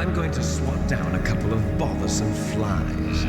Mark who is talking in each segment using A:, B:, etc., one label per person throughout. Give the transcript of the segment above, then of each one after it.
A: I'm going to swat down a couple of bothersome flies.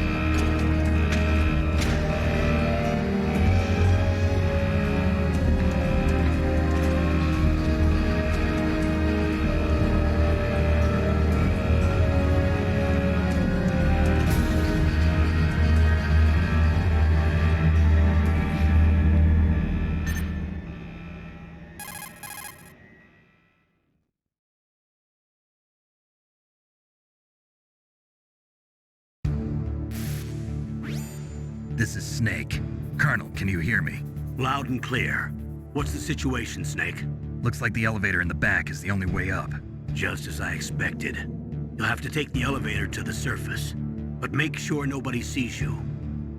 B: This is Snake. Colonel, can you hear me?
C: Loud and clear. What's the situation, Snake?
B: Looks like the elevator in the back is the only way up.
C: Just as I expected. You'll have to take the elevator to the surface, but make sure nobody sees you.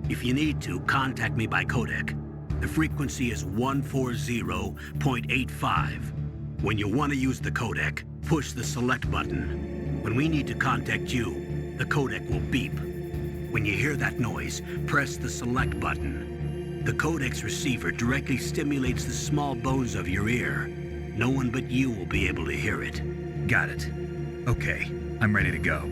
C: If you need to, contact me by codec. The frequency is 140.85. When you want to use the codec, push the select button. When we need to contact you, the codec will beep. When you hear that noise, press the select button. The codec's receiver directly stimulates the small bones of your ear. No one but you will be able to hear it.
B: Got it. Okay, I'm ready to go.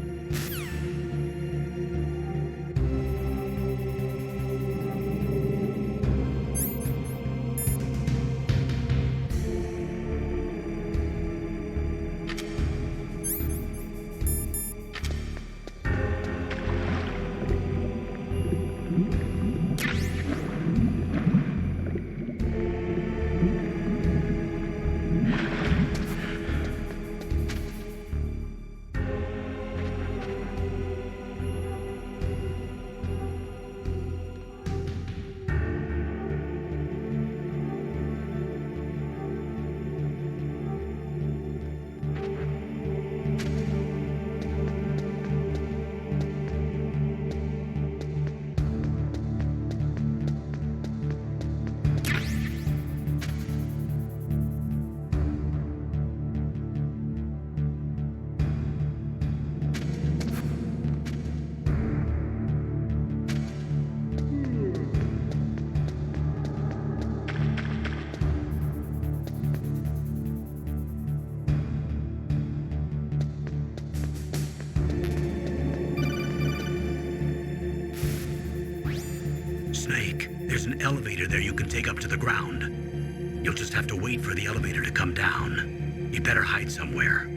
C: Snake, there's an elevator there you can take up to the ground. You'll just have to wait for the elevator to come down. You better hide somewhere.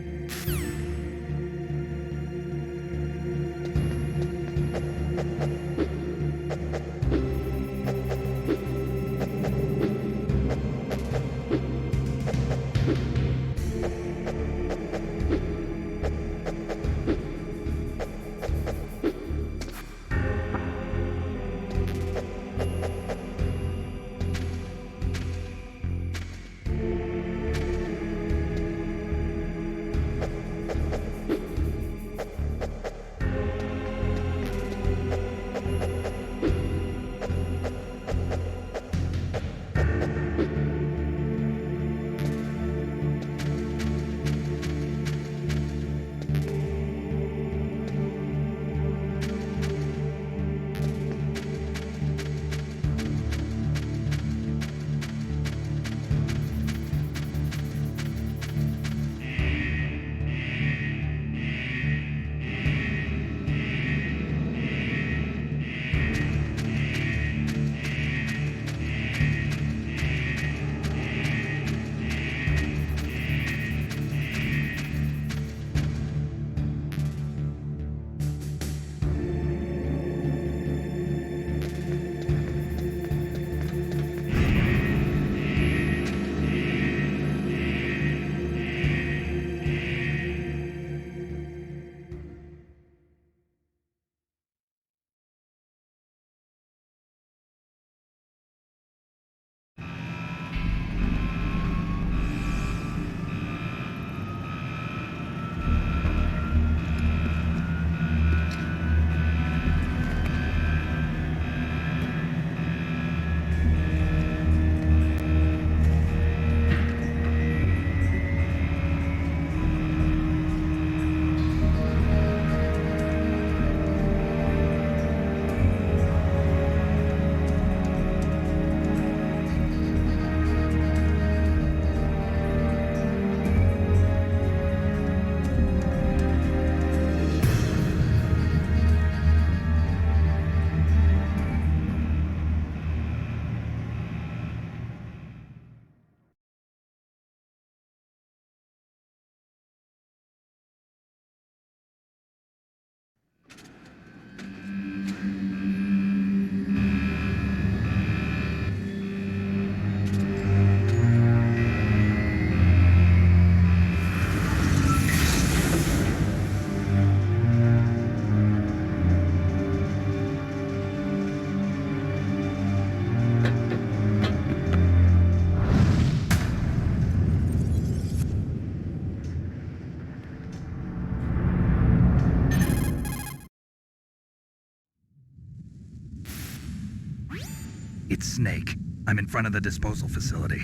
B: It's Snake. I'm in front of the disposal facility.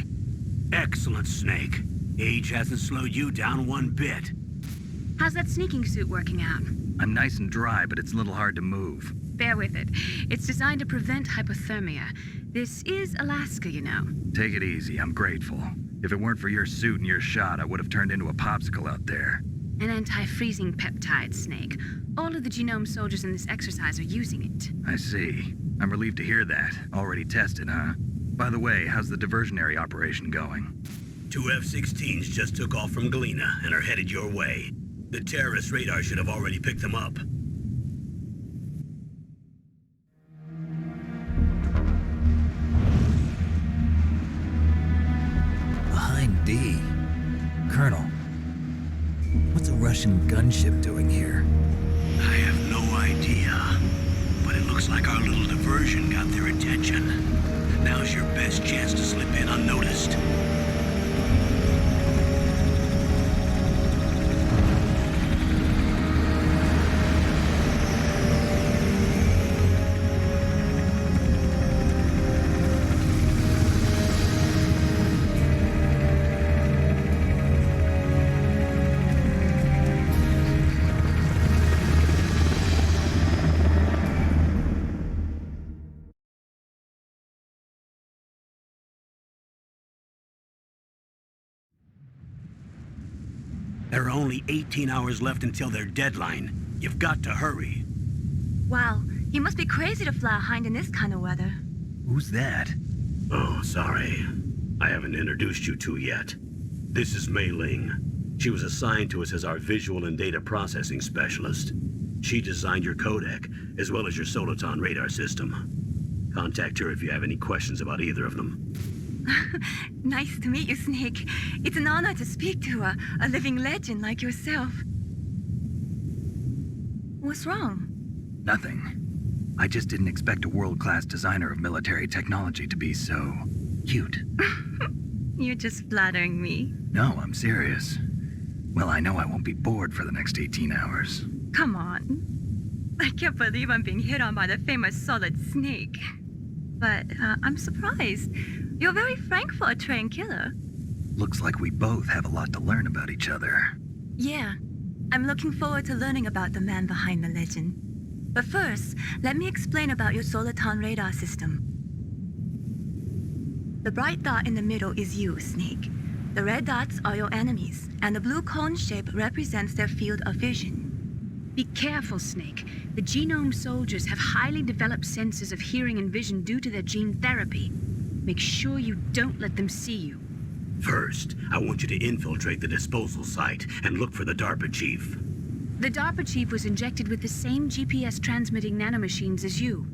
C: Excellent, Snake. Age hasn't slowed you down one bit.
D: How's that sneaking suit working out?
B: I'm nice and dry, but it's a little hard to move.
D: Bear with it. It's designed to prevent hypothermia. This is Alaska, you know.
B: Take it easy, I'm grateful. If it weren't for your suit and your shot, I would have turned into a popsicle out there.
D: An anti-freezing peptide, Snake. All of the genome soldiers in this exercise are using it.
B: I see. I'm relieved to hear that. Already tested, huh? By the way, how's the diversionary operation going?
C: 2 F-16s just took off from Galena and are headed your way. The terrorist radar should have already picked them up.
E: Behind D. Colonel, what's a Russian gunship doing here?
C: I have no idea, but it looks like our little diversion got their attention. Now's your best chance to slip in unnoticed. There are only 18 hours left until their deadline. You've got to hurry.
D: Wow, you must be crazy to fly a hind in this kind of weather.
B: Who's that?
C: Oh, sorry. I haven't introduced you to yet. This is Mei Ling. She was assigned to us as our visual and data processing specialist. She designed your codec, as well as your Soliton radar system. Contact her if you have any questions about either of them.
D: Nice to meet you, Snake. It's an honor to speak to a living legend like yourself. What's wrong?
B: Nothing. I just didn't expect a world-class designer of military technology to be so cute.
D: You're just flattering me.
B: No, I'm serious. Well, I know I won't be bored for the next 18 hours.
D: Come on. I can't believe I'm being hit on by the famous Solid Snake. But I'm surprised. You're very frank for a trained killer.
B: Looks like we both have a lot to learn about each other.
D: Yeah. I'm looking forward to learning about the man behind the legend. But first, let me explain about your Soliton radar system. The bright dot in the middle is you, Snake. The red dots are your enemies, and the blue cone shape represents their field of vision. Be careful, Snake. The genome soldiers have highly developed senses of hearing and vision due to their gene therapy. Make sure you don't let them see you.
C: First, I want you to infiltrate the disposal site and look for the DARPA chief.
D: The DARPA chief was injected with the same GPS transmitting nanomachines as you.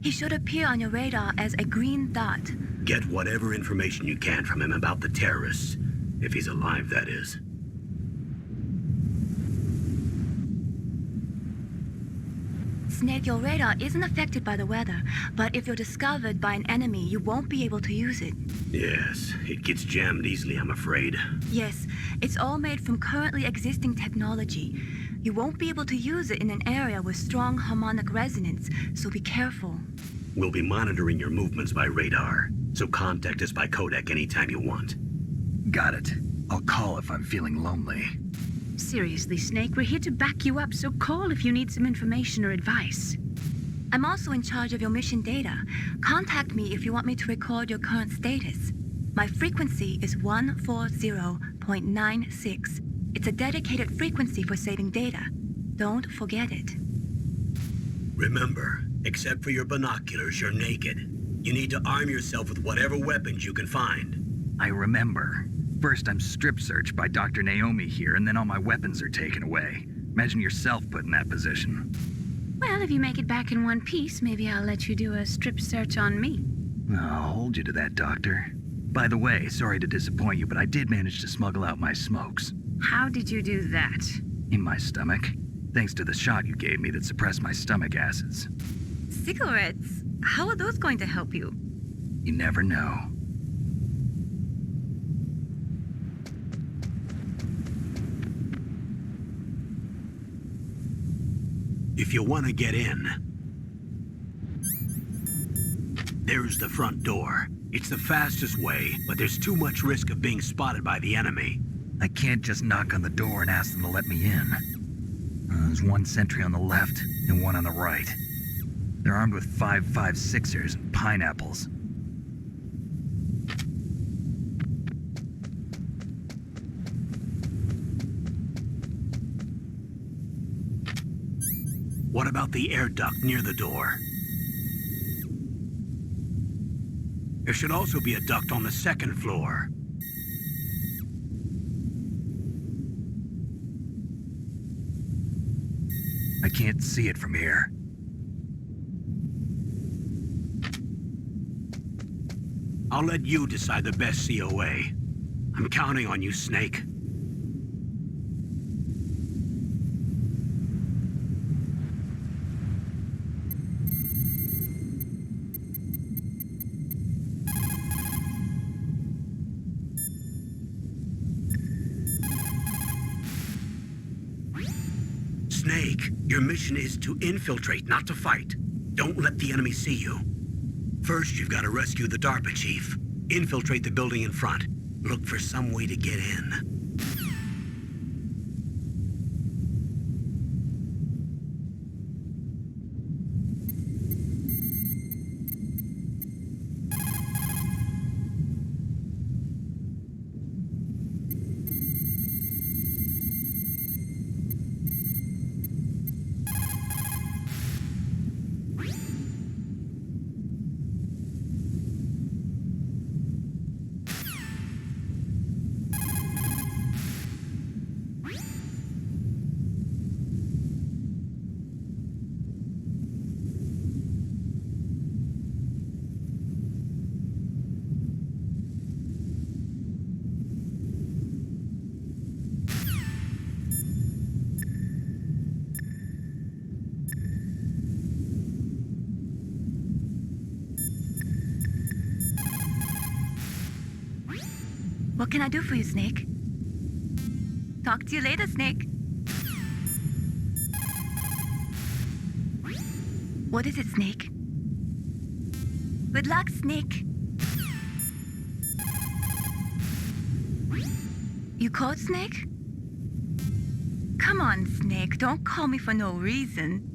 D: He should appear on your radar as a green dot.
C: Get whatever information you can from him about the terrorists. If he's alive, that is.
D: Snake, your radar isn't affected by the weather, but if you're discovered by an enemy, you won't be able to use it.
C: Yes, it gets jammed easily, I'm afraid.
D: Yes, it's all made from currently existing technology. You won't be able to use it in an area with strong harmonic resonance, so be careful.
C: We'll be monitoring your movements by radar, so contact us by codec anytime you want.
B: Got it. I'll call if I'm feeling lonely.
D: Seriously, Snake, we're here to back you up, so call if you need some information or advice. I'm also in charge of your mission data. Contact me if you want me to record your current status. My frequency is 140.96. It's a dedicated frequency for saving data. Don't forget it.
C: Remember, except for your binoculars, you're naked. You need to arm yourself with whatever weapons you can find.
B: I remember. First, I'm strip searched by Dr. Naomi here, and then all my weapons are taken away. Imagine yourself put in that position.
D: Well, if you make it back in one piece, maybe I'll let you do a strip search on me.
B: I'll hold you to that, Doctor. By the way, sorry to disappoint you, but I did manage to smuggle out my smokes.
D: How did you do that?
B: In my stomach. Thanks to the shot you gave me that suppressed my stomach acids.
D: Cigarettes? How are those going to help you?
B: You never know.
C: If you want to get in, There's the front door. It's the fastest way, but there's too much risk of being spotted by the enemy.
B: I can't just knock on the door and ask them to let me in. There's one sentry on the left and one on the right. They're armed with 5.56ers and pineapples.
C: What about the air duct near the door? There should also be a duct on the second floor.
B: I can't see it from here.
C: I'll let you decide the best COA. I'm counting on you, Snake. Snake, your mission is to infiltrate, not to fight. Don't let the enemy see you. First, you've got to rescue the DARPA chief. Infiltrate the building in front. Look for some way to get in.
D: What can I do for you, Snake? Talk to you later, Snake. What is it, Snake? Good luck, Snake. You called Snake? Come on, Snake. Don't call me for no reason.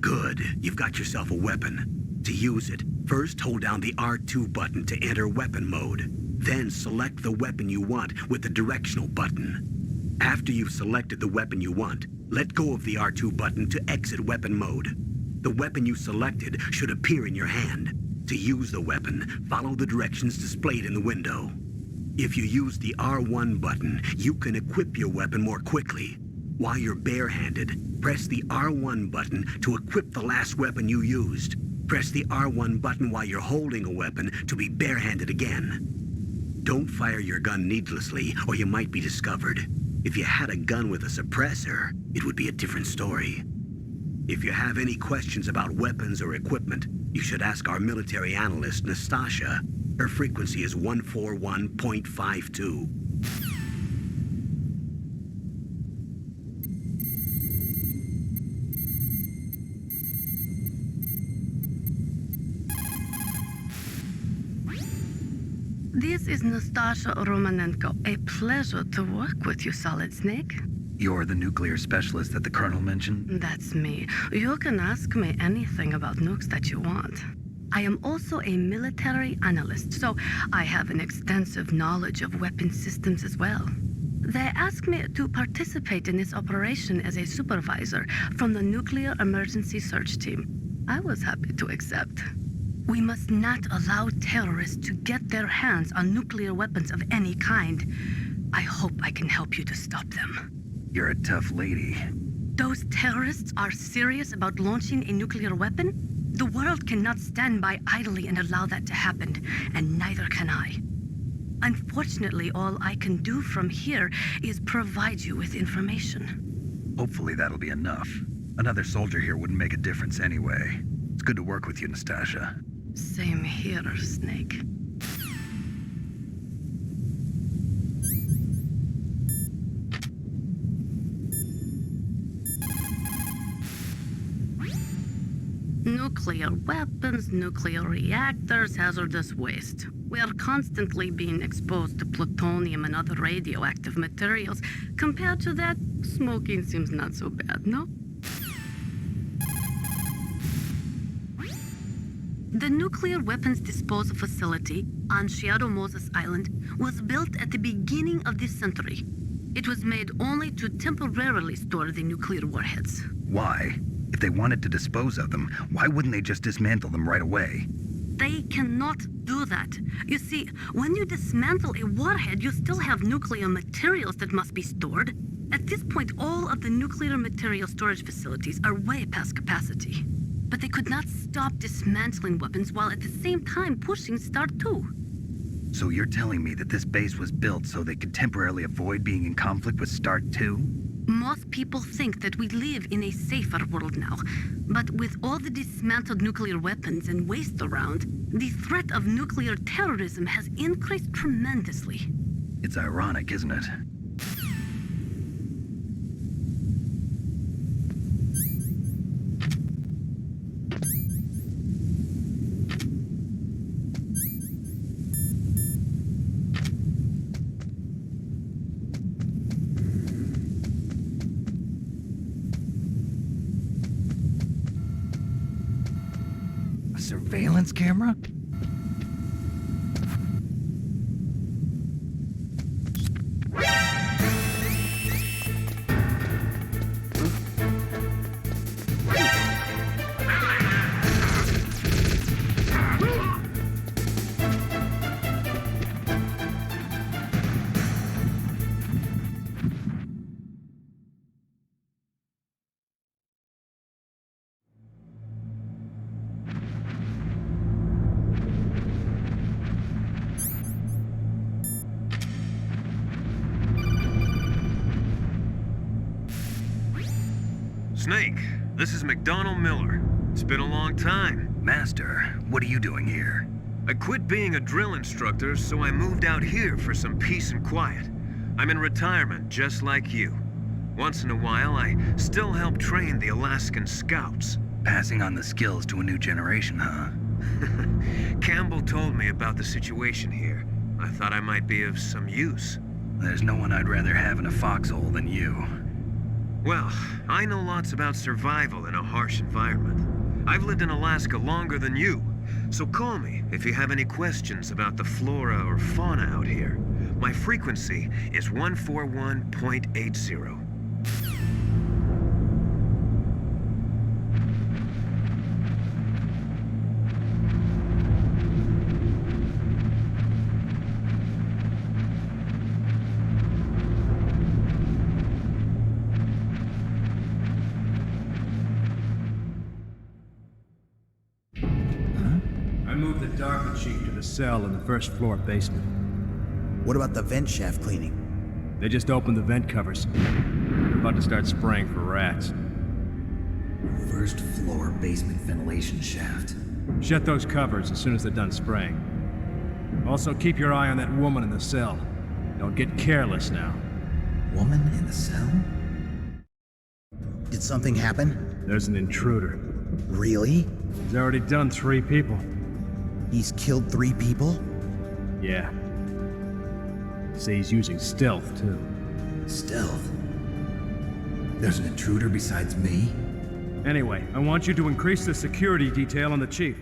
C: Good. You've got yourself a weapon. To use it, first hold down the R2 button to enter weapon mode. Then select the weapon you want with the directional button. After you've selected the weapon you want, let go of the R2 button to exit weapon mode. The weapon you selected should appear in your hand. To use the weapon, follow the directions displayed in the window. If you use the R1 button, you can equip your weapon more quickly. While you're barehanded, press the R1 button to equip the last weapon you used. Press the R1 button while you're holding a weapon to be barehanded again. Don't fire your gun needlessly, or you might be discovered. If you had a gun with a suppressor, it would be a different story. If you have any questions about weapons or equipment, you should ask our military analyst, Nastasha. Her frequency is 141.52.
F: This is Nastasha Romanenko. A pleasure to work with you, Solid Snake.
B: You're the nuclear specialist that the Colonel mentioned?
F: That's me. You can ask me anything about nukes that you want. I am also a military analyst, so I have an extensive knowledge of weapon systems as well. They asked me to participate in this operation as a supervisor from the Nuclear Emergency Search Team. I was happy to accept. We must not allow terrorists to get their hands on nuclear weapons of any kind. I hope I can help you to stop them.
B: You're a tough lady.
F: Those terrorists are serious about launching a nuclear weapon? The world cannot stand by idly and allow that to happen, and neither can I. Unfortunately, all I can do from here is provide you with information.
B: Hopefully that'll be enough. Another soldier here wouldn't make a difference anyway. It's good to work with you, Nastasha.
F: Same here, Snake. Nuclear weapons, nuclear reactors, hazardous waste. We are constantly being exposed to plutonium and other radioactive materials. Compared to that, smoking seems not so bad, no? The nuclear weapons disposal facility on Shadow Moses Island was built at the beginning of this century. It was made only to temporarily store the nuclear warheads.
B: Why? If they wanted to dispose of them, why wouldn't they just dismantle them right away?
F: They cannot do that. You see, when you dismantle a warhead, you still have nuclear materials that must be stored. At this point, all of the nuclear material storage facilities are way past capacity. But they could not stop dismantling weapons while at the same time pushing Start 2.
B: So you're telling me that this base was built so they could temporarily avoid being in conflict with Start 2?
F: Most people think that we live in a safer world now. But with all the dismantled nuclear weapons and waste around, the threat of nuclear terrorism has increased tremendously.
B: It's ironic, isn't it?
E: Surveillance camera?
A: Snake, this is McDonald Miller. It's been a long time.
B: Master, what are you doing here?
A: I quit being a drill instructor, so I moved out here for some peace and quiet. I'm in retirement, just like you. Once in a while, I still help train the Alaskan Scouts.
B: Passing on the skills to a new generation, huh?
A: Campbell told me about the situation here. I thought I might be of some use.
B: There's no one I'd rather have in a foxhole than you.
A: Well, I know lots about survival in a harsh environment. I've lived in Alaska longer than you, so call me if you have any questions about the flora or fauna out here. My frequency is 141.80.
G: I moved the DARPA chief to the cell in the first floor basement.
H: What about the vent shaft cleaning?
G: They just opened the vent covers. They're about to start spraying for rats.
B: First floor basement ventilation shaft.
G: Shut those covers as soon as they're done spraying. Also, keep your eye on that woman in the cell. Don't get careless now.
B: Woman in the cell?
H: Did something happen?
G: There's an intruder.
H: Really?
G: He's already done 3 people.
H: He's killed 3 people?
G: Yeah. Say he's using stealth, too.
B: Stealth? There's an intruder besides me?
G: Anyway, I want you to increase the security detail on the chief.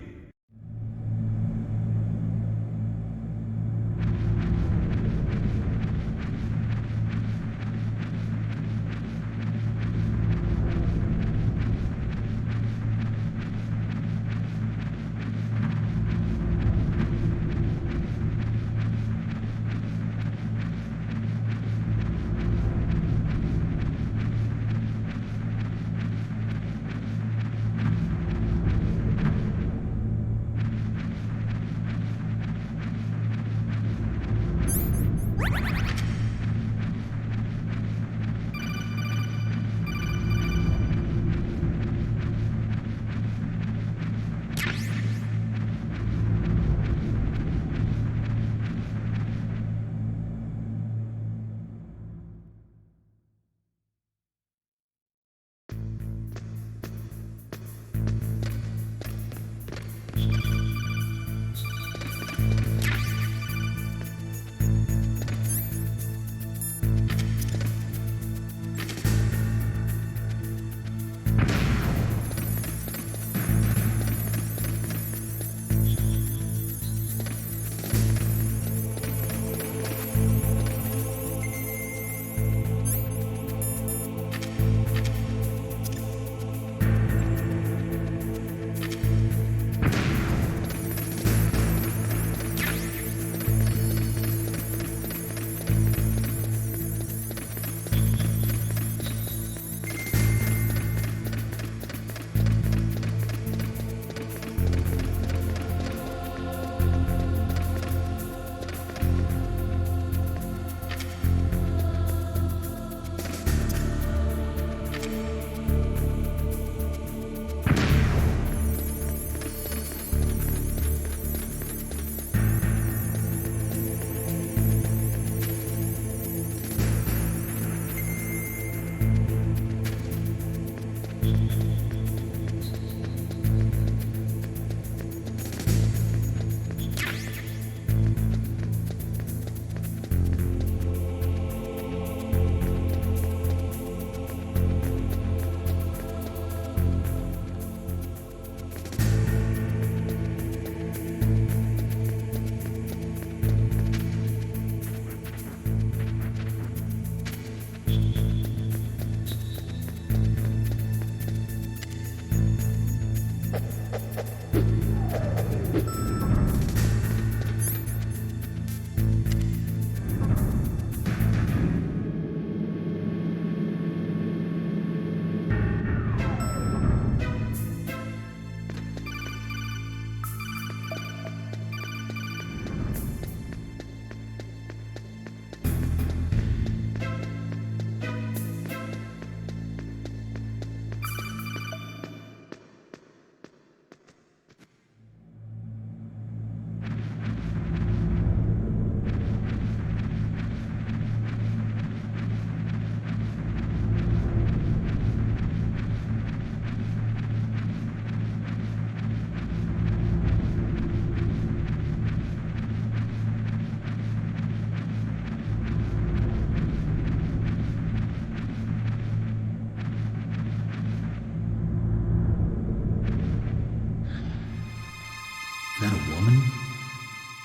B: Is that a woman?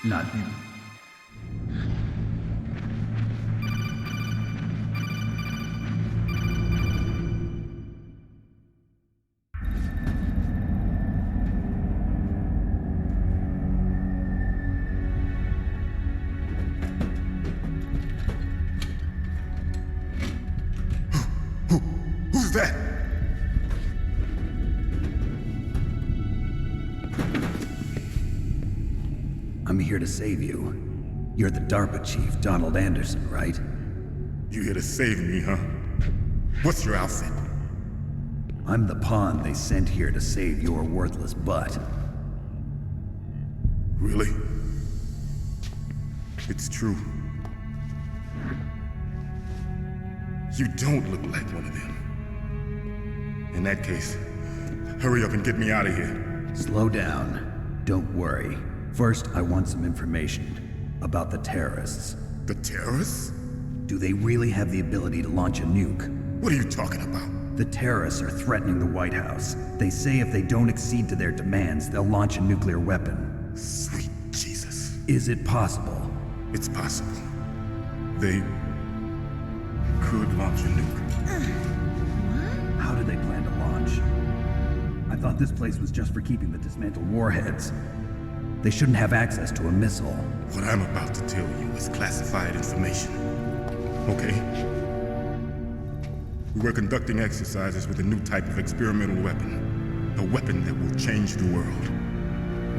B: Not... here to save you. You're the DARPA chief, Donald Anderson, right?
I: You here to save me, huh? What's your outfit?
B: I'm the pawn they sent here to save your worthless butt.
I: Really? It's true. You don't look like one of them. In that case, hurry up and get me out of here.
B: Slow down. Don't worry. First, I want some information about the terrorists.
I: The terrorists?
B: Do they really have the ability to launch a nuke?
I: What are you talking about?
B: The terrorists are threatening the White House. They say if they don't accede to their demands, they'll launch a nuclear weapon.
I: Sweet Jesus.
B: Is it possible?
I: It's possible. They could launch a nuke.
B: How do they plan to launch? I thought this place was just for keeping the dismantled warheads. They shouldn't have access to a missile.
I: What I'm about to tell you is classified information. Okay? We were conducting exercises with a new type of experimental weapon. A weapon that will change the world.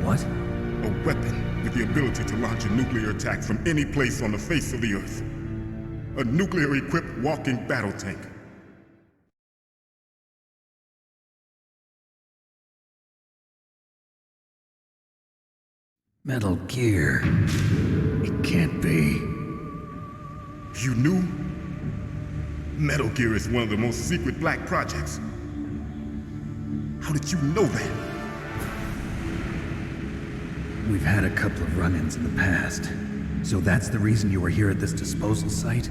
B: What?
I: A weapon with the ability to launch a nuclear attack from any place on the face of the Earth. A nuclear-equipped walking battle tank.
B: Metal Gear. It can't be.
I: You knew? Metal Gear is one of the most secret black projects. How did you know that?
B: We've had a couple of run-ins in the past. So that's the reason you were here at this disposal site?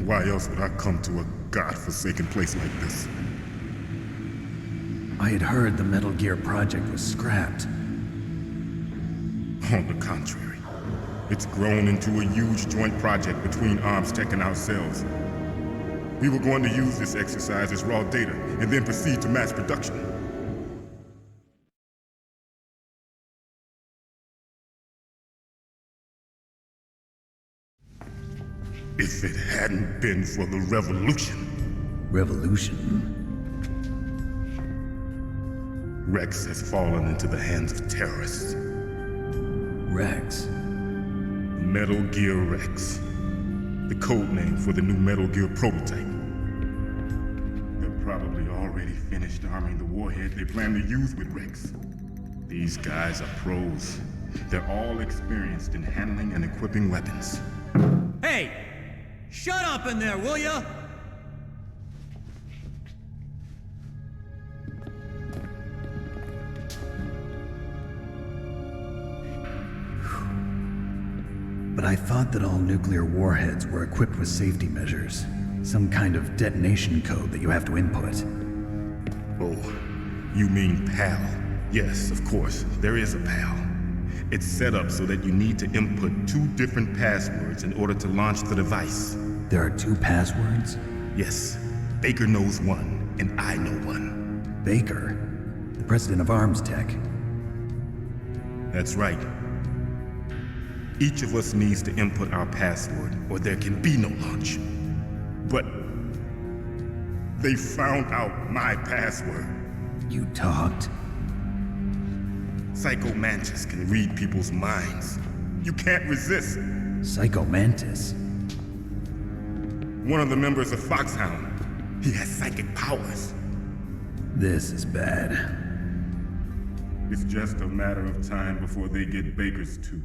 I: Why else would I come to a godforsaken place like this?
B: I had heard the Metal Gear project was scrapped.
I: On the contrary, it's grown into a huge joint project between Arms Tech and ourselves. We were going to use this exercise as raw data and then proceed to mass production. If it hadn't been for the revolution.
B: Revolution?
I: Rex has fallen into the hands of terrorists.
B: Rex?
I: Metal Gear Rex. The code name for the new Metal Gear prototype. They're probably already finished arming the warhead they plan to use with Rex. These guys are pros. They're all experienced in handling and equipping weapons.
J: Hey! Shut up in there, will ya?
B: But I thought that all nuclear warheads were equipped with safety measures. Some kind of detonation code that you have to input.
I: Oh, you mean PAL? Yes, of course, there is a PAL. It's set up so that you need to input 2 different passwords in order to launch the device.
B: There are 2 passwords?
I: Yes, Baker knows one, and I know one.
B: Baker? The president of Arms Tech?
I: That's right. Each of us needs to input our password, or there can be no launch. But they found out my password.
B: You talked?
I: Psycho Mantis can read people's minds. You can't resist.
B: Psycho Mantis?
I: One of the members of Foxhound. He has psychic powers.
B: This is bad.
I: It's just a matter of time before they get Baker's too.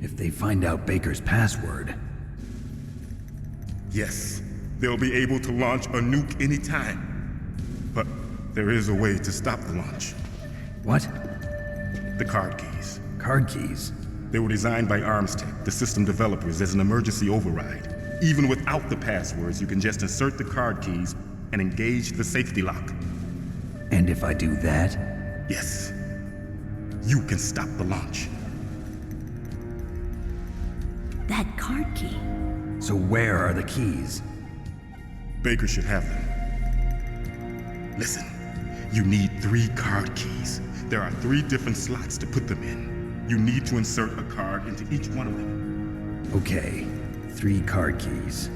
B: If they find out Baker's password...
I: Yes, they'll be able to launch a nuke anytime. But there is a way to stop the launch.
B: What?
I: The card keys.
B: Card keys?
I: They were designed by Arms Tech, the system developers, as an emergency override. Even without the passwords, you can just insert the card keys and engage the safety lock.
B: And if I do that?
I: Yes. You can stop the launch.
K: That card key.
B: So where are the keys?
I: Baker should have them. Listen, you need 3 card keys. There are 3 different slots to put them in. You need to insert a card into each one of them.
B: Okay, 3 card keys.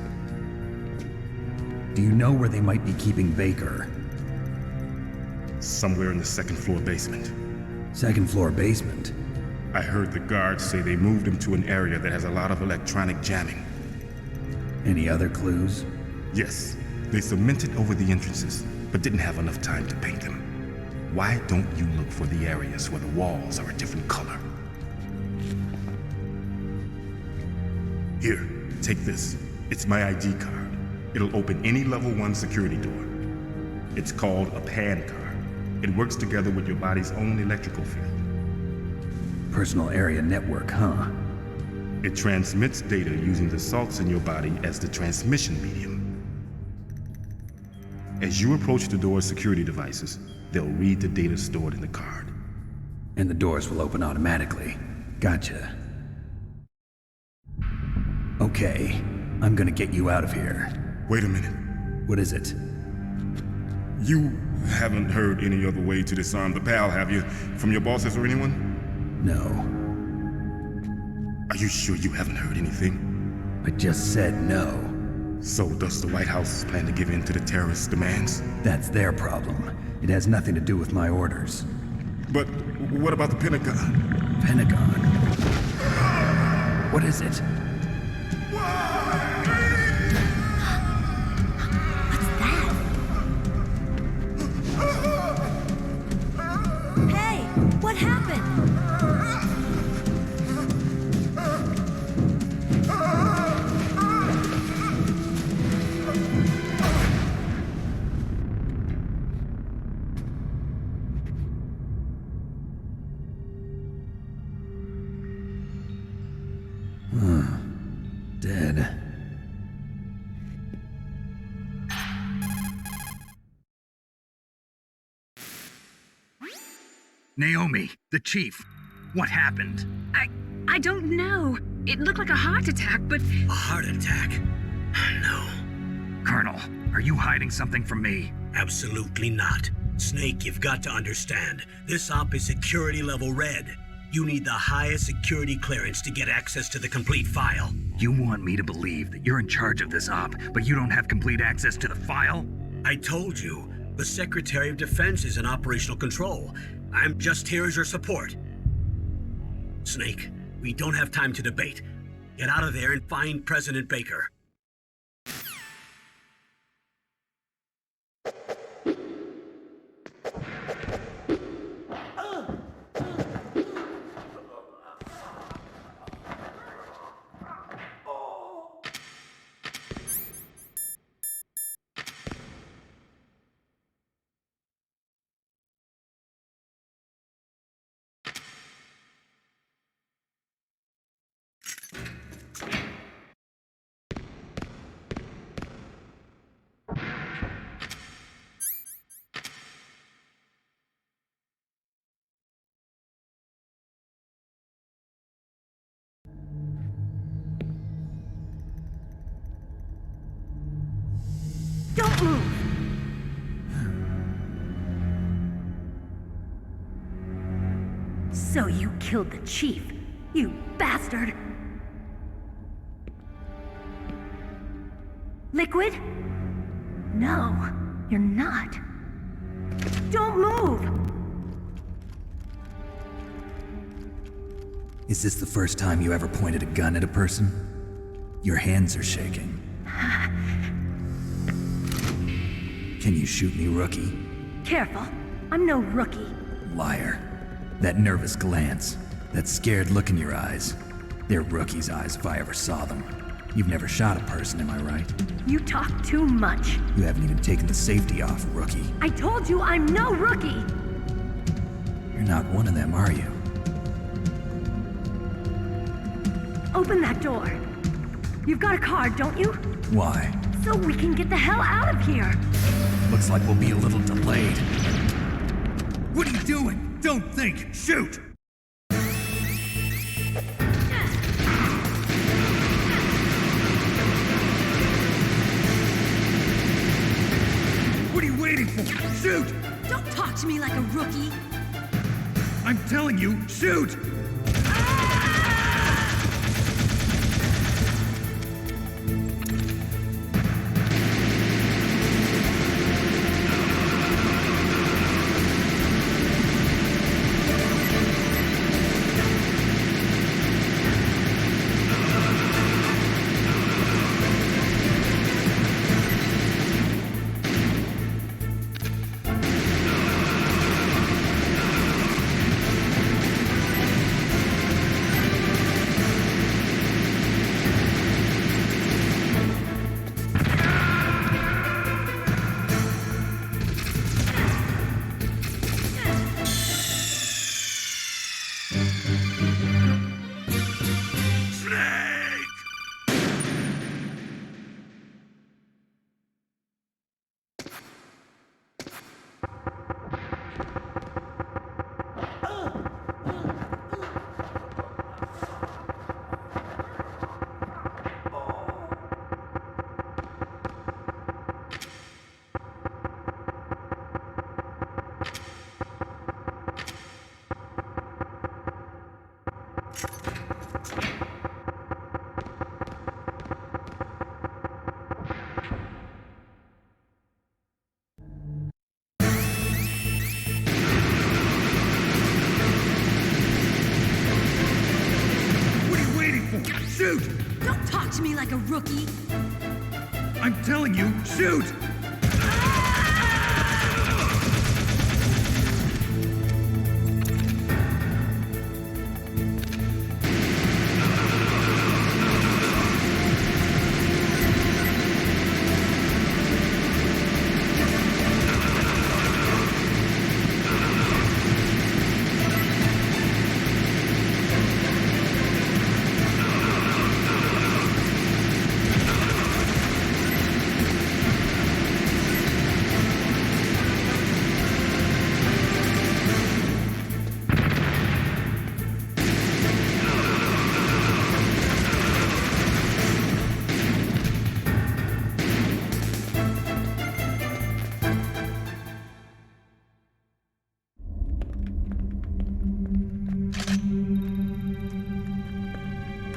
B: Do you know where they might be keeping Baker?
I: Somewhere in the second floor basement.
B: Second floor basement?
I: I heard the guards say they moved him to an area that has a lot of electronic jamming.
B: Any other clues?
I: Yes, they cemented over the entrances, but didn't have enough time to paint them. Why don't you look for the areas where the walls are a different color? Here, take this. It's my ID card. It'll open any level 1 security door. It's called a PAN card. It works together with your body's own electrical field.
B: Personal area network, huh?
I: It transmits data using the salts in your body as the transmission medium. As you approach the door's security devices, they'll read the data stored in the card.
B: And the doors will open automatically. Gotcha. Okay, I'm gonna get you out of here.
I: Wait a minute.
B: What is it?
I: You haven't heard any other way to disarm the PAL, have you? From your bosses or anyone?
B: No.
I: Are you sure you haven't heard anything?
B: I just said no.
I: So does the White House plan to give in to the terrorists' demands?
B: That's their problem. It has nothing to do with my orders.
I: But what about the Pentagon?
B: Pentagon? What is it?
K: What's that? Hey, what happened?
B: Dead. Naomi, the chief. What happened?
D: I don't know. It looked like a heart attack, but...
C: A heart attack? No.
B: Colonel, are you hiding something from me?
C: Absolutely not. Snake, you've got to understand. This op is security level red. You need the highest security clearance to get access to the complete file.
B: You want me to believe that you're in charge of this op, but you don't have complete access to the file?
C: I told you, the Secretary of Defense is in operational control. I'm just here as your support. Snake, we don't have time to debate. Get out of there and find President Baker.
K: Don't move! So you killed the chief, you bastard! Liquid? No, you're not. Don't move!
B: Is this the first time you ever pointed a gun at a person? Your hands are shaking. Can you shoot me, rookie?
K: Careful, I'm no rookie.
B: Liar. That nervous glance, that scared look in your eyes. They're rookie's eyes if I ever saw them. You've never shot a person, am I right?
K: You talk too much.
B: You haven't even taken the safety off, rookie.
K: I told you I'm no rookie!
B: You're not one of them, are you?
K: Open that door. You've got a card, don't you?
B: Why?
K: So we can get the hell out of here!
B: Looks like we'll be a little delayed. What are you doing? Don't think! Shoot! What are you waiting for? Shoot!
K: Don't talk to me like a rookie!
B: I'm telling you, shoot!
K: to me like a rookie?
B: I'm telling you, shoot!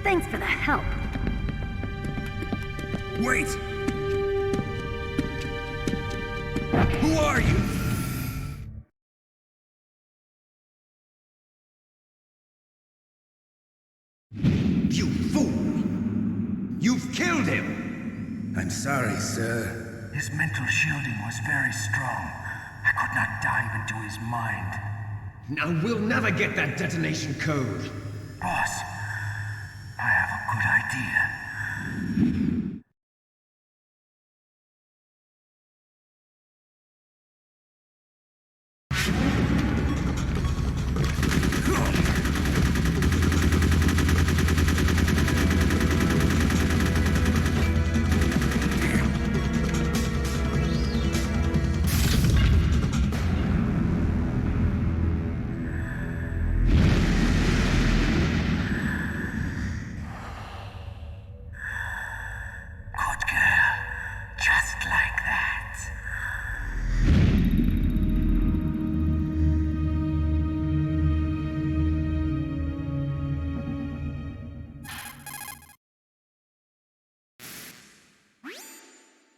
K: Thanks for the help.
B: Wait! Who are you?
L: You fool! You've killed him!
H: I'm sorry, sir.
L: His mental shielding was very strong. I could not dive into his mind. Now we'll never get that detonation code. Boss, I have a good idea.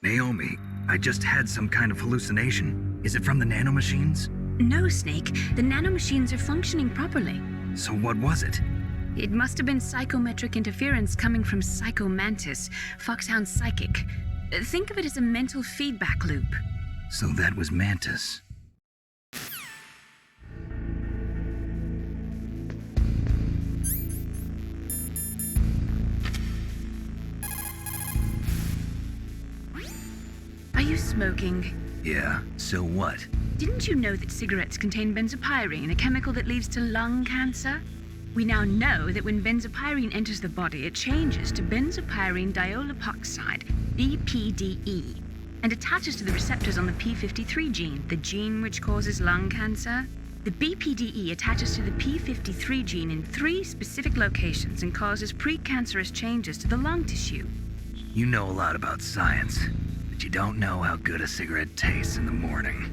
B: Naomi, I just had some kind of hallucination. Is it from the nanomachines?
D: No, Snake. The nanomachines are functioning properly.
B: So what was it?
D: It must have been psychometric interference coming from Psycho Mantis, Foxhound's psychic. Think of it as a mental feedback loop.
B: So that was Mantis.
D: Are you smoking?
B: Yeah, so what?
D: Didn't you know that cigarettes contain benzopyrene, a chemical that leads to lung cancer? We now know that when benzopyrene enters the body, it changes to benzopyrene diolipoxide, BPDE, and attaches to the receptors on the P53 gene, the gene which causes lung cancer. The BPDE attaches to the P53 gene in 3 specific locations and causes precancerous changes to the lung tissue.
B: You know a lot about science, but you don't know how good a cigarette tastes in the morning.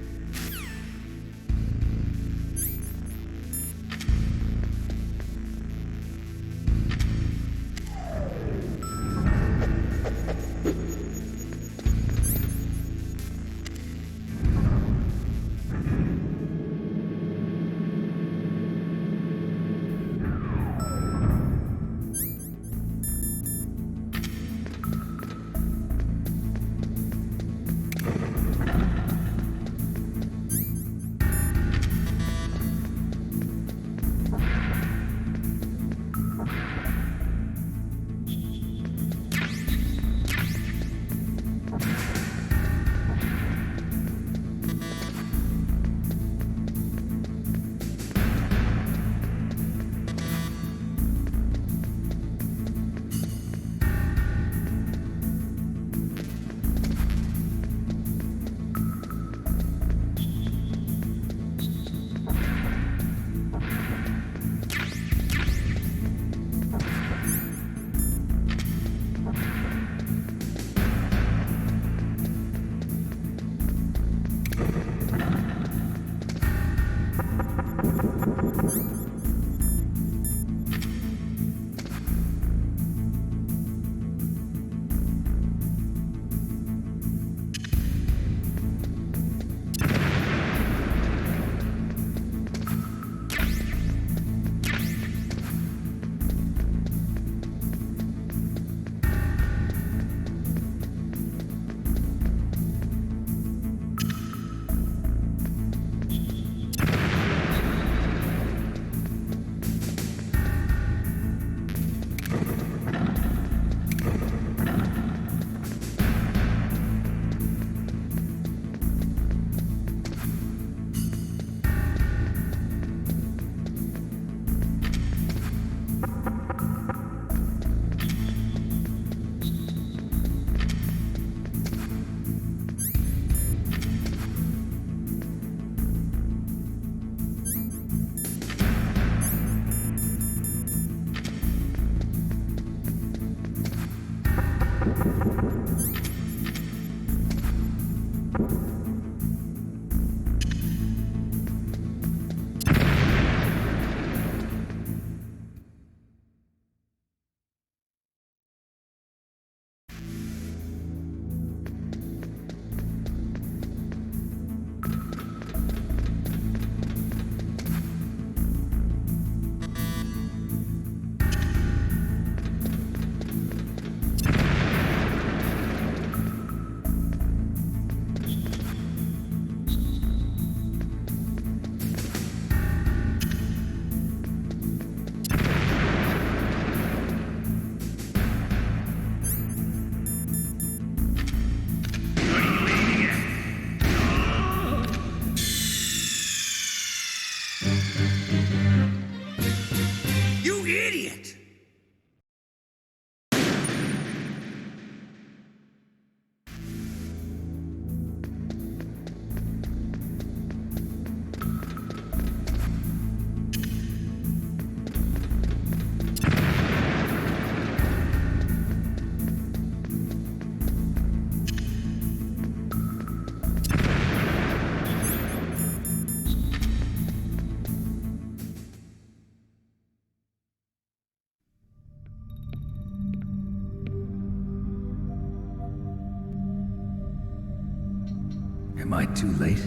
E: Am I too late?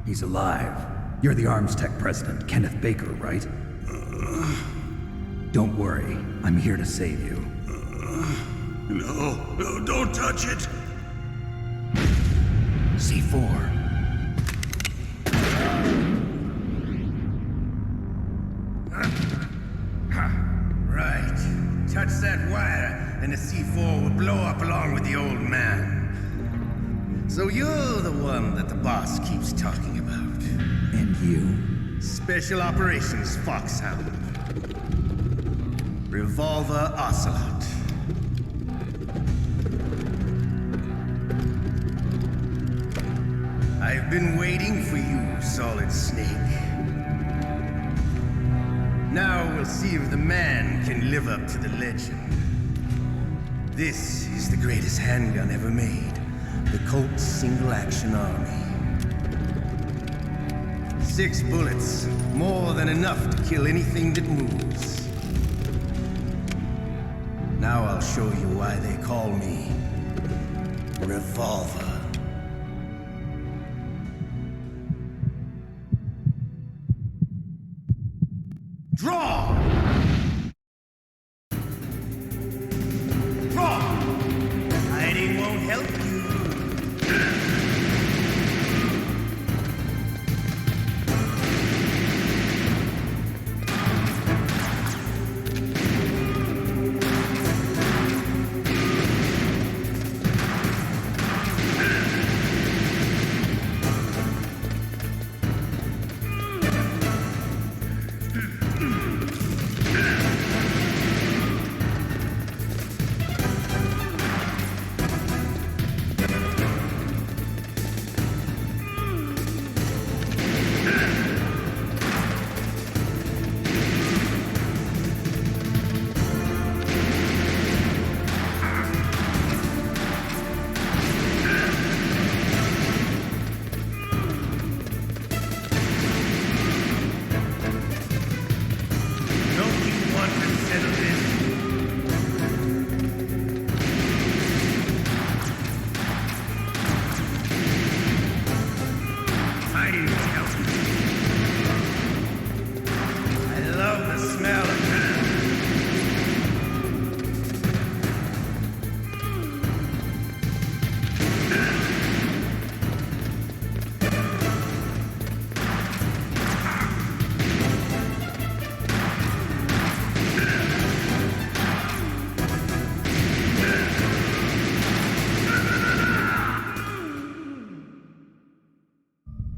E: He's alive. You're the Arms Tech president, Kenneth Baker, right? Don't worry. I'm here to save you.
C: No, don't touch it!
E: C4.
L: Right. Touch that wire, and the C4 will blow up along with the old man. So you're the one that the boss keeps talking about.
E: And you?
L: Special Operations Foxhound. Revolver Ocelot. I've been waiting for you, Solid Snake. Now we'll see if the man can live up to the legend. This is the greatest handgun ever made. The Colt Single Action Army. 6 bullets, more than enough to kill anything that moves. Now I'll show you why they call me Revolver. Draw! Draw! Hiding won't help you.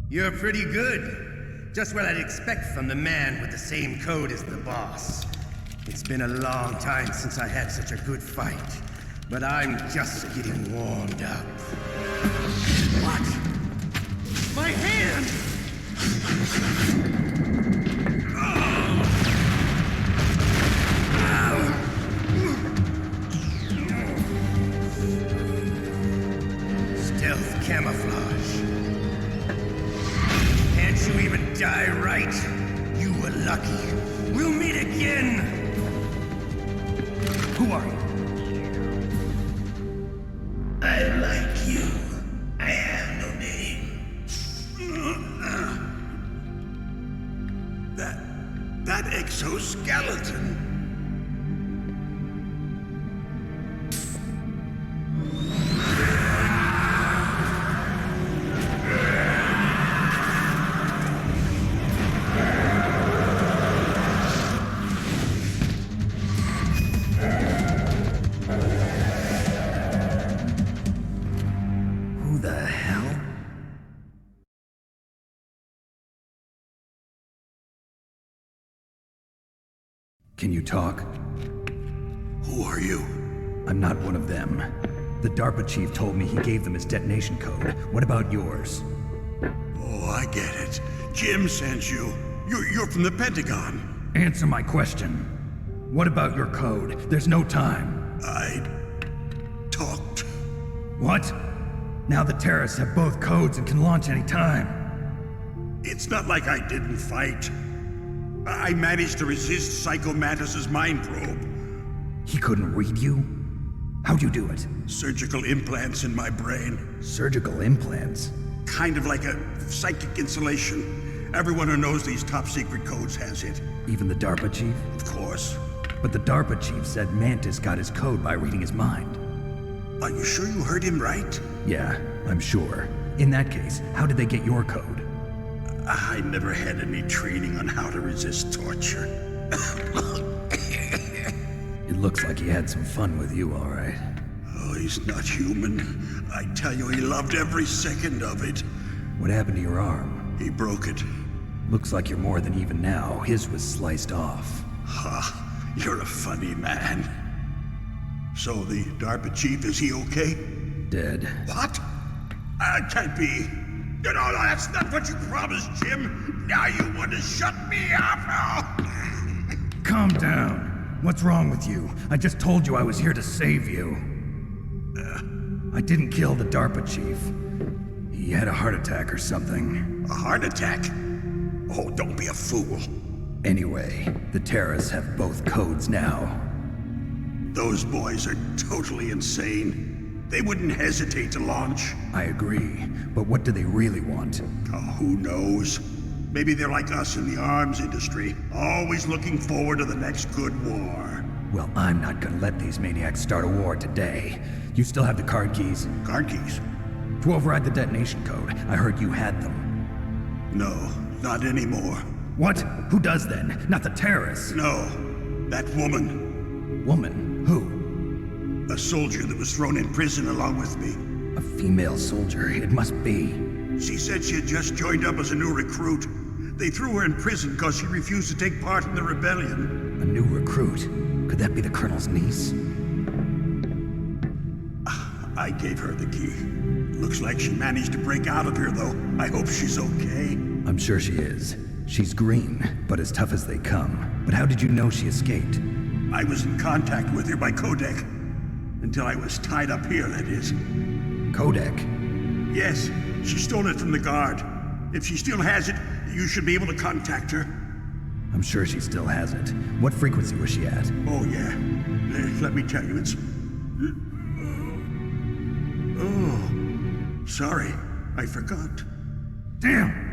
L: You're pretty good. Just what I'd expect from the man with the same code as the boss. It's been a long time since I had such a good fight, but I'm just getting warmed up. What? My hand! Stealth camouflage. Can't you even die right? You were lucky. We'll meet again! Who are you? I'm like you. I have no name.
C: That exoskeleton.
E: Who the hell? Can you talk?
C: Who are you?
E: I'm not one of them. The DARPA chief told me he gave them his detonation code. What about yours?
C: Oh, I get it. Jim sent you. You're from the Pentagon.
E: Answer my question. What about your code? There's no time.
C: I talked.
E: What? Now the terrorists have both codes and can launch any time.
C: It's not like I didn't fight.
M: I managed to resist Psycho Mantis's mind probe.
E: He couldn't read you? How'd you do it?
M: Surgical implants in my brain.
E: Surgical implants?
M: Kind of like a psychic insulation. Everyone who knows these top-secret codes has it.
E: Even the DARPA chief?
M: Of course.
E: But the DARPA chief said Mantis got his code by reading his mind.
M: Are you sure you heard him right?
E: Yeah, I'm sure. In that case, how did they get your code?
M: I never had any training on how to resist torture.
E: It looks like he had some fun with you, all right.
M: Oh, he's not human. I tell you, he loved every second of it.
E: What happened to your arm?
M: He broke it.
E: Looks like you're more than even now. His was sliced off.
M: Ha, you're a funny man. So the DARPA chief, is he okay?
E: Dead.
M: What? Can't be. No, that's not what you promised, Jim. Now you want to shut me up?
E: Calm down. What's wrong with you? I just told you I was here to save you. I didn't kill the DARPA chief. He had a heart attack or something.
M: A heart attack? Oh, don't be a fool.
E: Anyway, the terrorists have both codes now.
M: Those boys are totally insane. They wouldn't hesitate to launch.
E: I agree, but what do they really want?
M: Oh, who knows? Maybe they're like us in the arms industry, always looking forward to the next good war.
E: Well, I'm not gonna let these maniacs start a war today. You still have the card keys?
M: Card keys?
E: To override the detonation code. I heard you had them.
M: No, not anymore.
E: What? Who does then? Not the terrorists?
M: No, that woman.
E: Woman? Who?
M: A soldier that was thrown in prison along with me.
E: A female soldier, it must be.
M: She said she had just joined up as a new recruit. They threw her in prison because she refused to take part in the rebellion.
E: A new recruit? Could that be the Colonel's niece?
M: I gave her the key. Looks like she managed to break out of here, though. I hope she's okay.
E: I'm sure she is. She's green, but as tough as they come. But how did you know she escaped?
M: I was in contact with her by codec. Until I was tied up here, that is.
E: Codec?
M: Yes, she stole it from the guard. If she still has it, you should be able to contact her.
E: I'm sure she still has it. What frequency was she at?
M: Oh, yeah. Let me tell you, it's... Oh, sorry. I forgot.
E: Damn!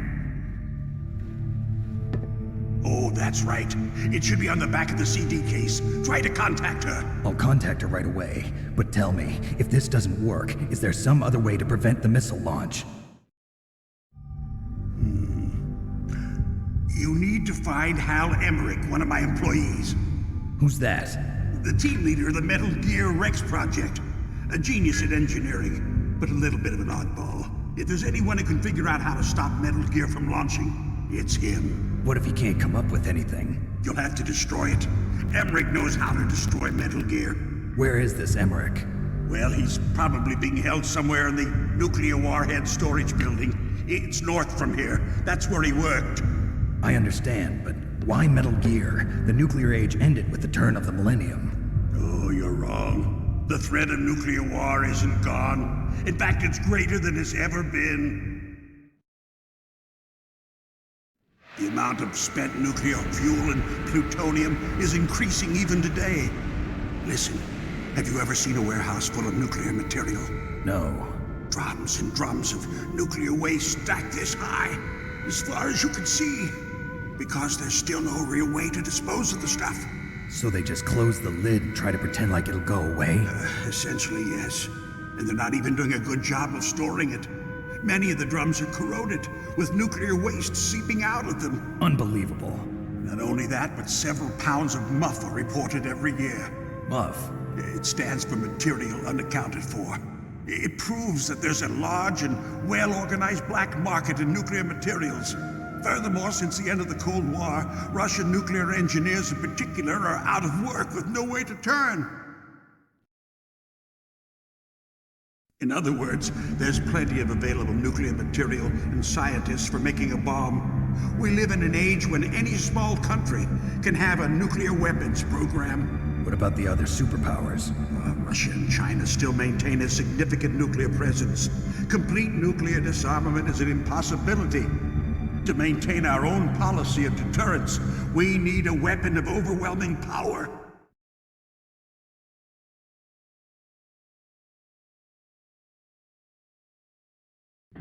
M: Oh, that's right. It should be on the back of the CD case. Try to contact her.
E: I'll contact her right away. But tell me, if this doesn't work, is there some other way to prevent the missile launch?
M: You need to find Hal Emmerich, one of my employees.
E: Who's that?
M: The team leader of the Metal Gear Rex project. A genius at engineering, but a little bit of an oddball. If there's anyone who can figure out how to stop Metal Gear from launching, it's him.
E: What if he can't come up with anything?
M: You'll have to destroy it. Emmerich knows how to destroy Metal Gear.
E: Where is this Emmerich?
M: Well, he's probably being held somewhere in the nuclear warhead storage building. It's north from here. That's where he worked.
E: I understand, but why Metal Gear? The nuclear age ended with the turn of the millennium.
M: Oh, you're wrong. The threat of nuclear war isn't gone. In fact, it's greater than it's ever been. The amount of spent nuclear fuel and plutonium is increasing even today. Listen, have you ever seen a warehouse full of nuclear material?
E: No.
M: Drums and drums of nuclear waste stacked this high, as far as you can see, because there's still no real way to dispose of the stuff.
E: So they just close the lid and try to pretend like it'll go away?
M: Essentially, yes. And they're not even doing a good job of storing it. Many of the drums are corroded, with nuclear waste seeping out of them.
E: Unbelievable.
M: Not only that, but several pounds of MUF are reported every year.
E: MUF?
M: It stands for material unaccounted for. It proves that there's a large and well-organized black market in nuclear materials. Furthermore, since the end of the Cold War, Russian nuclear engineers in particular are out of work with no way to turn. In other words, there's plenty of available nuclear material and scientists for making a bomb. We live in an age when any small country can have a nuclear weapons program.
E: What about the other superpowers?
M: Russia and China still maintain a significant nuclear presence. Complete nuclear disarmament is an impossibility. To maintain our own policy of deterrence, we need a weapon of overwhelming power.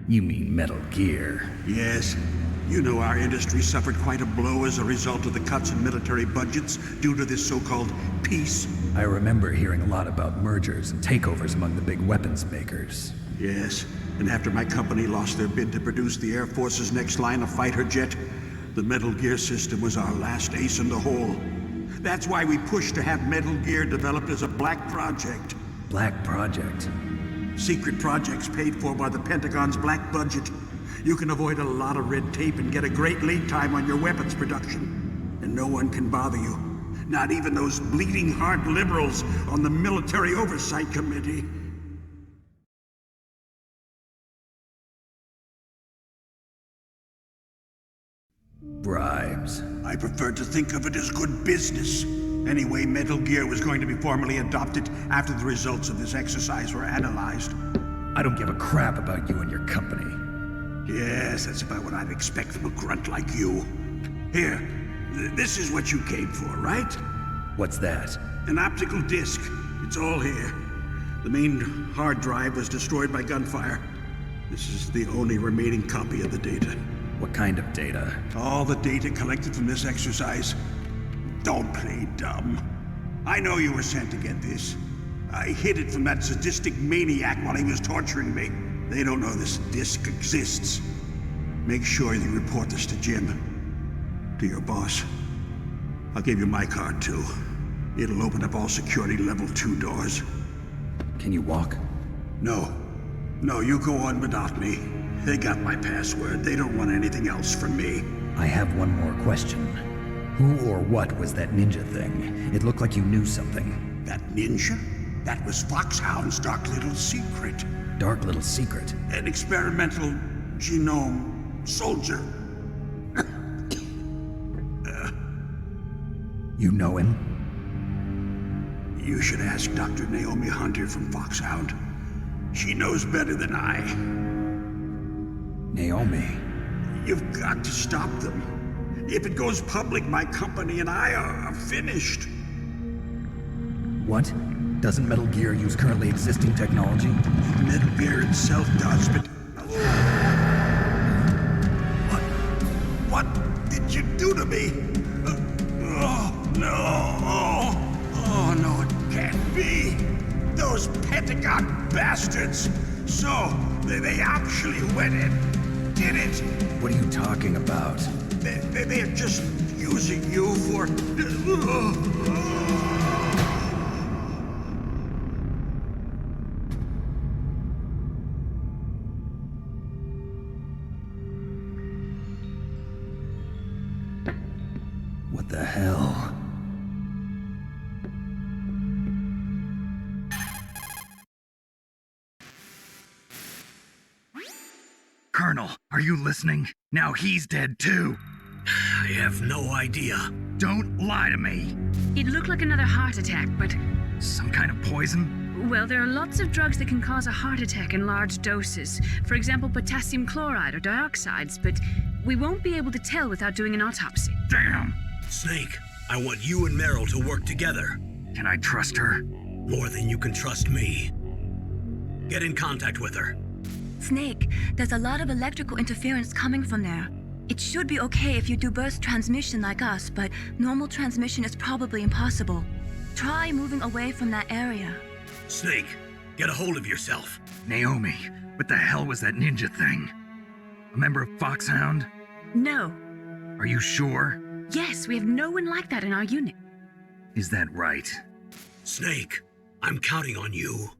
E: You mean Metal Gear?
M: Yes. You know our industry suffered quite a blow as a result of the cuts in military budgets due to this so-called peace.
E: I remember hearing a lot about mergers and takeovers among the big weapons makers.
M: Yes, and after my company lost their bid to produce the Air Force's next line of fighter jet, the Metal Gear system was our last ace in the hole. That's why we pushed to have Metal Gear developed as a black project.
E: Black project?
M: Secret projects paid for by the Pentagon's black budget. You can avoid a lot of red tape and get a great lead time on your weapons production. And no one can bother you. Not even those bleeding heart liberals on the Military Oversight Committee.
E: Bribes.
M: I prefer to think of it as good business. Anyway, Metal Gear was going to be formally adopted after the results of this exercise were analyzed.
E: I don't give a crap about you and your company.
M: Yes, that's about what I'd expect from a grunt like you. Here, this is what you came for, right?
E: What's that?
M: An optical disc. It's all here. The main hard drive was destroyed by gunfire. This is the only remaining copy of the data.
E: What kind of data?
M: All the data collected from this exercise. Don't play dumb. I know you were sent to get this. I hid it from that sadistic maniac while he was torturing me. They don't know this disc exists. Make sure you report this to Jim. To your boss. I'll give you my card too. It'll open up all security level 2 doors.
E: Can you walk?
M: No. No, you go on without me. They got my password. They don't want anything else from me.
E: I have one more question. Who or what was that ninja thing? It looked like you knew something.
M: That ninja? That was Foxhound's dark little secret.
E: Dark little secret?
M: An experimental genome soldier.
E: You know him?
M: You should ask Dr. Naomi Hunter from Foxhound. She knows better than I.
E: Naomi?
M: You've got to stop them. If it goes public, my company and I are finished.
E: What? Doesn't Metal Gear use currently existing technology?
M: Metal Gear itself does, but... What did you do to me? Oh, no. Oh, no, it can't be. Those Pentagon bastards. So, they actually went and did it.
E: What are you talking about?
M: They're just using you for...
E: What the hell? Colonel, are you listening? Now he's dead too.
C: I have no idea.
E: Don't lie to me.
D: It looked like another heart attack, but...
E: Some kind of poison?
D: Well, there are lots of drugs that can cause a heart attack in large doses. For example, potassium chloride or dioxides, but we won't be able to tell without doing an autopsy.
E: Damn!
C: Snake, I want you and Meryl to work together.
E: Can I trust her?
C: More than you can trust me. Get in contact with her.
D: Snake, there's a lot of electrical interference coming from there. It should be okay if you do burst transmission like us, but normal transmission is probably impossible. Try moving away from that area.
C: Snake, get a hold of yourself.
E: Naomi, what the hell was that ninja thing? A member of Foxhound?
D: No.
E: Are you sure?
D: Yes, we have no one like that in our unit.
E: Is that right?
C: Snake, I'm counting on you.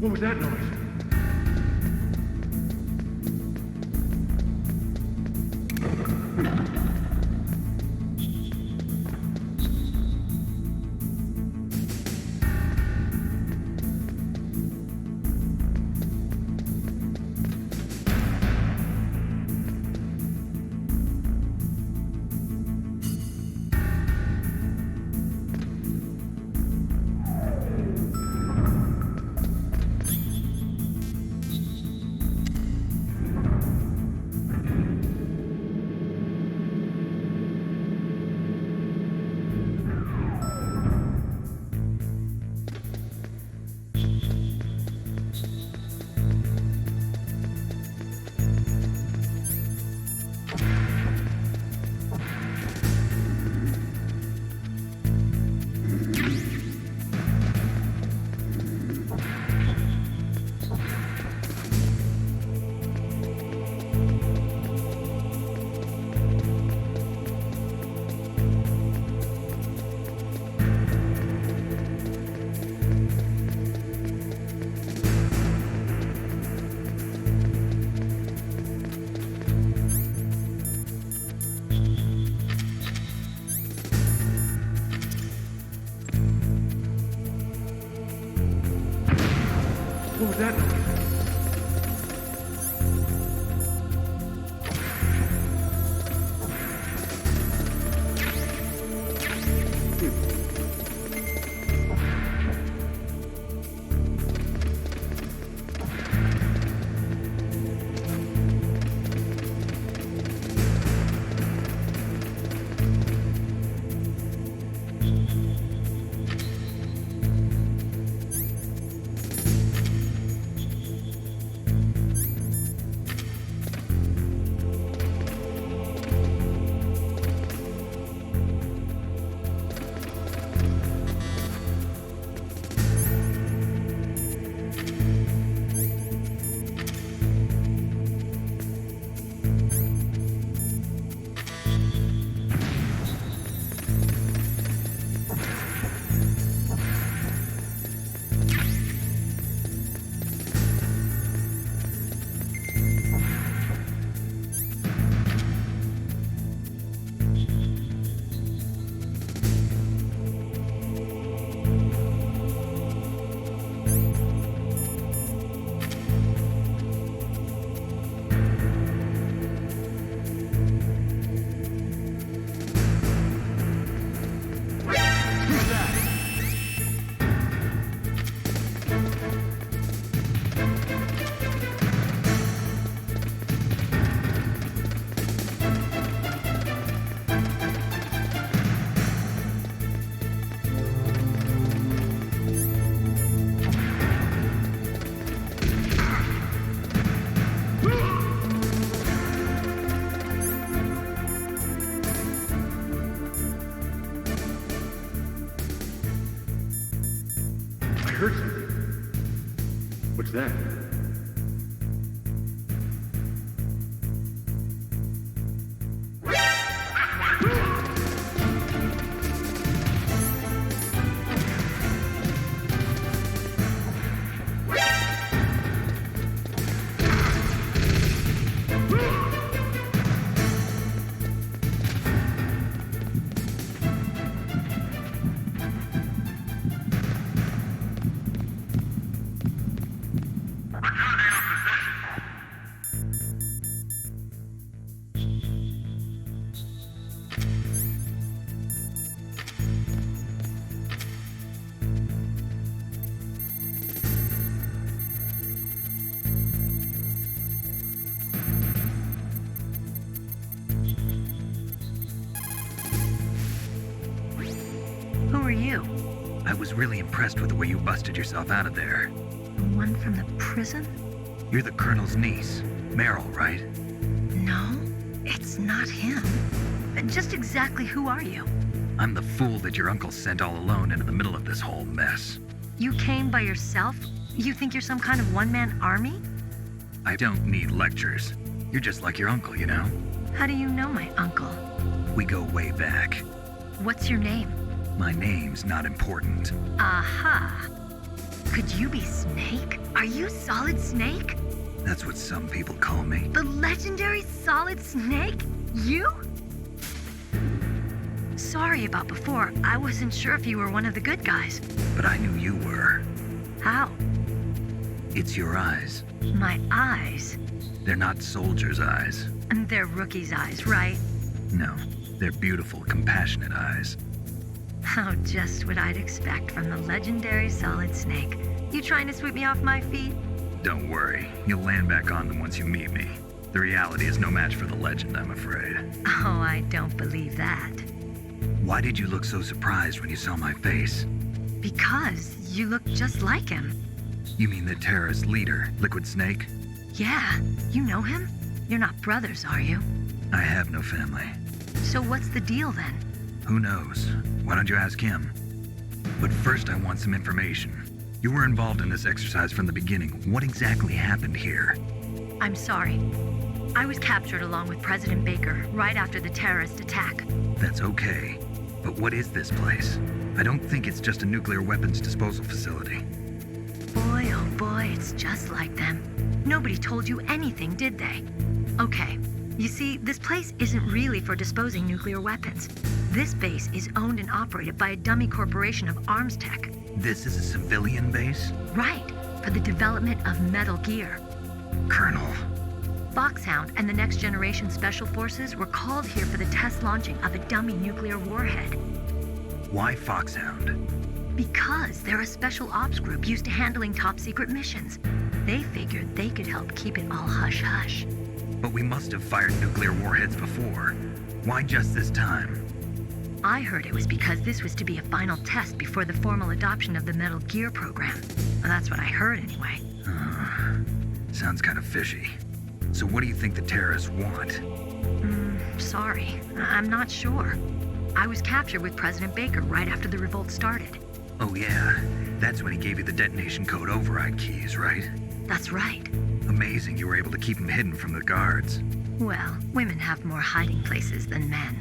I: What was that noise? What was that noise? I heard something. What's that?
F: Who are you?
B: I was really impressed with the way you busted yourself out of there.
F: The one from the prison?
B: You're the Colonel's niece, Meryl, right?
F: No, it's not him. Just exactly who are you?
B: I'm the fool that your uncle sent all alone into the middle of this whole mess.
F: You came by yourself? You think you're some kind of one-man army?
B: I don't need lectures. You're just like your uncle, you know?
F: How do you know my uncle?
B: We go way back.
F: What's your name?
B: My name's not important.
F: Aha. Could you be Snake? Are you Solid Snake?
B: That's what some people call me.
F: The legendary Solid Snake? You? Sorry about before. I wasn't sure if you were one of the good guys.
B: But I knew you were.
F: How?
B: It's your eyes.
F: My eyes?
B: They're not soldiers' eyes.
F: And they're rookies' eyes, right?
B: No, they're beautiful, compassionate eyes.
F: Oh, just what I'd expect from the legendary Solid Snake. You trying to sweep me off my feet?
B: Don't worry, you'll land back on them once you meet me. The reality is no match for the legend, I'm afraid.
F: Oh, I don't believe that.
B: Why did you look so surprised when you saw my face?
F: Because you look just like him.
B: You mean the terrorist leader, Liquid Snake?
F: Yeah, you know him? You're not brothers, are you?
B: I have no family.
F: So what's the deal then?
B: Who knows? Why don't you ask him? But first I want some information. You were involved in this exercise from the beginning. What exactly happened here?
F: I'm sorry. I was captured along with President Baker right after the terrorist attack.
B: That's okay. But what is this place? I don't think it's just a nuclear weapons disposal facility.
F: Boy, oh boy, it's just like them. Nobody told you anything, did they? Okay, you see, this place isn't really for disposing nuclear weapons. This base is owned and operated by a dummy corporation of arms tech.
B: This is a civilian base?
F: Right, for the development of Metal Gear.
B: Colonel.
F: Foxhound and the Next Generation Special Forces were called here for the test launching of a dummy nuclear warhead.
B: Why Foxhound?
F: Because they're a special ops group used to handling top secret missions. They figured they could help keep it all hush-hush.
B: But we must have fired nuclear warheads before. Why just this time?
F: I heard it was because this was to be a final test before the formal adoption of the Metal Gear program. Well, that's what I heard anyway.
B: Sounds kind of fishy. So what do you think the terrorists want?
F: Sorry, I'm not sure. I was captured with President Baker right after the revolt started.
B: Oh yeah, that's when he gave you the detonation code override keys, right?
F: That's right.
B: Amazing you were able to keep him hidden from the guards.
F: Well, women have more hiding places than men.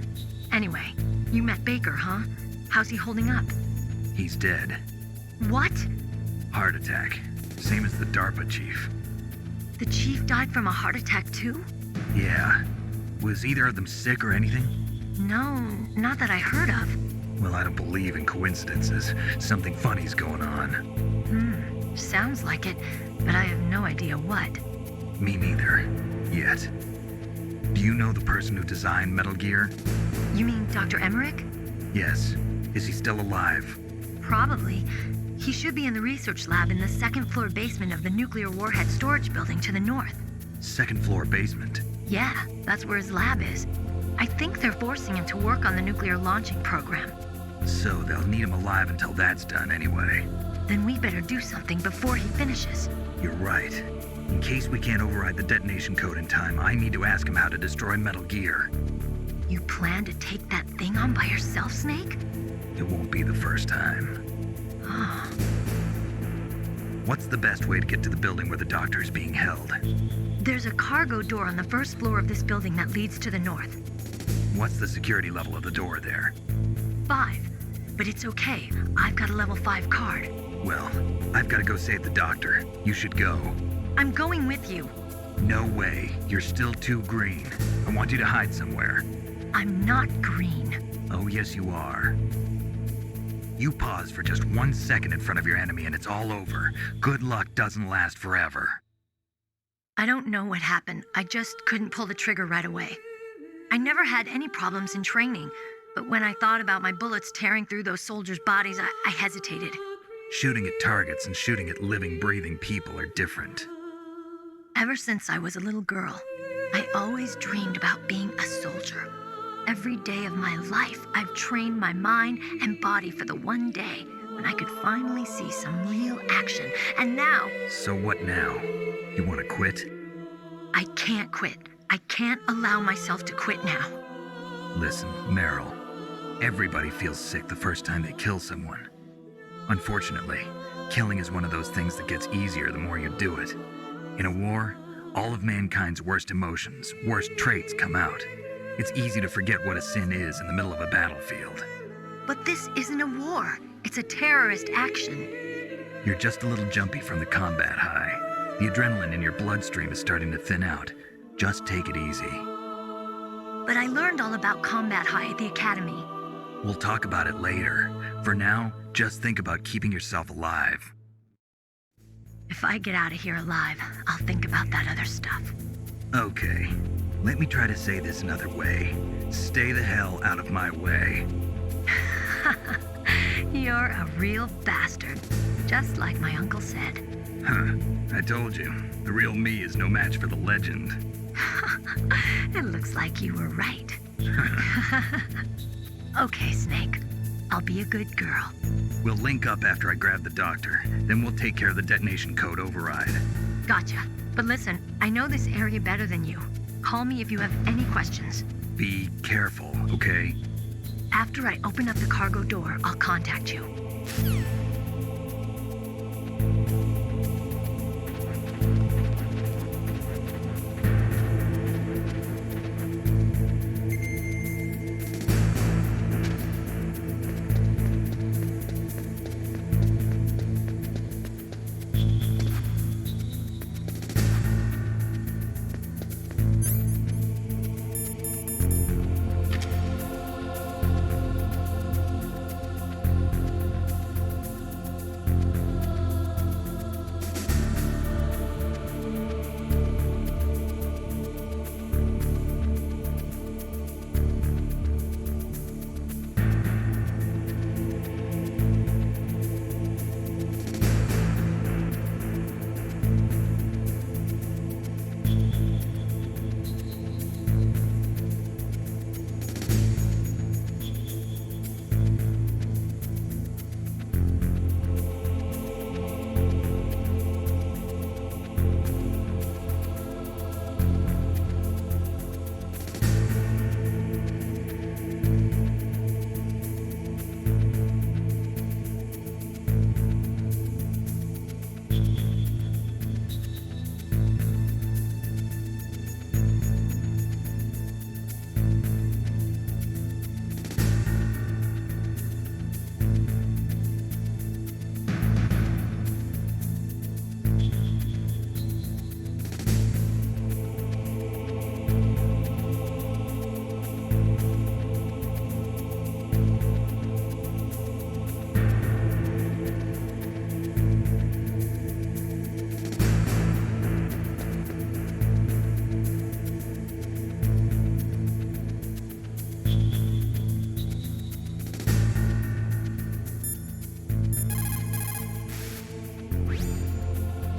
F: Anyway, you met Baker, huh? How's he holding up?
B: He's dead.
F: What?
B: Heart attack. Same as the DARPA chief.
F: The chief died from a heart attack too?
B: Yeah. Was either of them sick or anything?
F: No, not that I heard of.
B: Well, I don't believe in coincidences. Something funny's going on.
F: Sounds like it, but I have no idea what.
B: Me neither. Yet. Do you know the person who designed Metal Gear?
F: You mean Dr. Emmerich?
B: Yes. Is he still alive?
F: Probably. He should be in the research lab in the second-floor basement of the nuclear warhead storage building to the north.
B: Second-floor basement?
F: Yeah, that's where his lab is. I think they're forcing him to work on the nuclear launching program.
B: So they'll need him alive until that's done anyway.
F: Then we better do something before he finishes.
B: You're right. In case we can't override the detonation code in time, I need to ask him how to destroy Metal Gear.
F: You plan to take that thing on by yourself, Snake?
B: It won't be the first time. What's the best way to get to the building where the doctor is being held?
F: There's a cargo door on the first floor of this building that leads to the north.
B: What's the security level of the door there?
F: 5. But it's okay. I've got a level 5 card.
B: Well, I've got to go save the doctor. You should go.
F: I'm going with you.
B: No way. You're still too green. I want you to hide somewhere.
F: I'm not green.
B: Oh, yes, you are. You pause for just 1 second in front of your enemy and it's all over. Good luck doesn't last forever.
F: I don't know what happened. I just couldn't pull the trigger right away. I never had any problems in training, but when I thought about my bullets tearing through those soldiers' bodies, I hesitated.
B: Shooting at targets and shooting at living, breathing people are different.
F: Ever since I was a little girl, I always dreamed about being a soldier. Every day of my life, I've trained my mind and body for the one day when I could finally see some real action. And now...
B: So what now? You want to quit?
F: I can't quit. I can't allow myself to quit now.
B: Listen, Meryl. Everybody feels sick the first time they kill someone. Unfortunately, killing is one of those things that gets easier the more you do it. In a war, all of mankind's worst emotions, worst traits come out. It's easy to forget what a sin is in the middle of a battlefield.
F: But this isn't a war. It's a terrorist action.
B: You're just a little jumpy from the combat high. The adrenaline in your bloodstream is starting to thin out. Just take it easy.
K: But I learned all about combat high at the academy.
B: We'll talk about it later. For now, just think about keeping yourself alive.
K: If I get out of here alive, I'll think about that other stuff.
B: Okay, let me try to say this another way. Stay the hell out of my way.
K: You're a real bastard, just like my uncle said.
B: Huh, I told you, the real me is no match for the legend.
K: It looks like you were right. Okay, Snake. I'll be a good girl.
B: We'll link up after I grab the doctor. Then we'll take care of the detonation code override.
K: Gotcha. But listen, I know this area better than you. Call me if you have any questions.
B: Be careful, okay?
K: After I open up the cargo door, I'll contact you.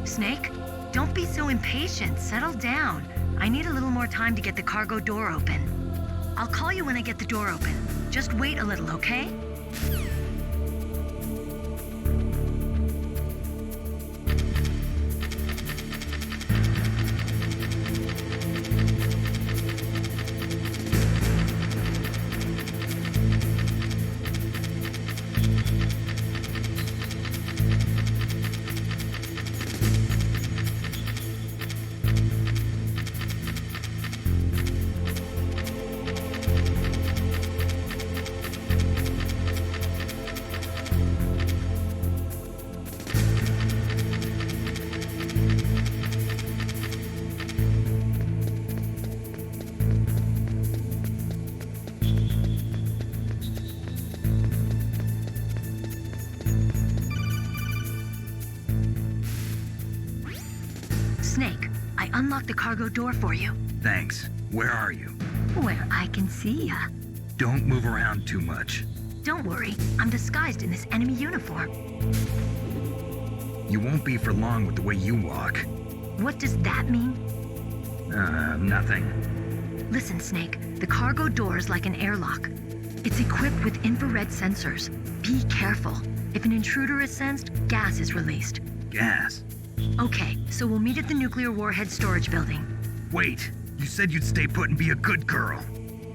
K: Snake, don't be so impatient. Settle down. I need a little more time to get the cargo door open. I'll call you when I get the door open. Just wait a little, okay? Snake, I unlocked the cargo door for you.
B: Thanks. Where are you?
K: Where I can see ya.
B: Don't move around too much.
K: Don't worry, I'm disguised in this enemy uniform.
B: You won't be for long with the way you walk.
K: What does that mean?
B: Nothing.
K: Listen, Snake, the cargo door is like an airlock. It's equipped with infrared sensors. Be careful. If an intruder is sensed, gas is released.
B: Gas?
K: Okay, so we'll meet at the nuclear warhead storage building.
B: Wait, you said you'd stay put and be a good girl.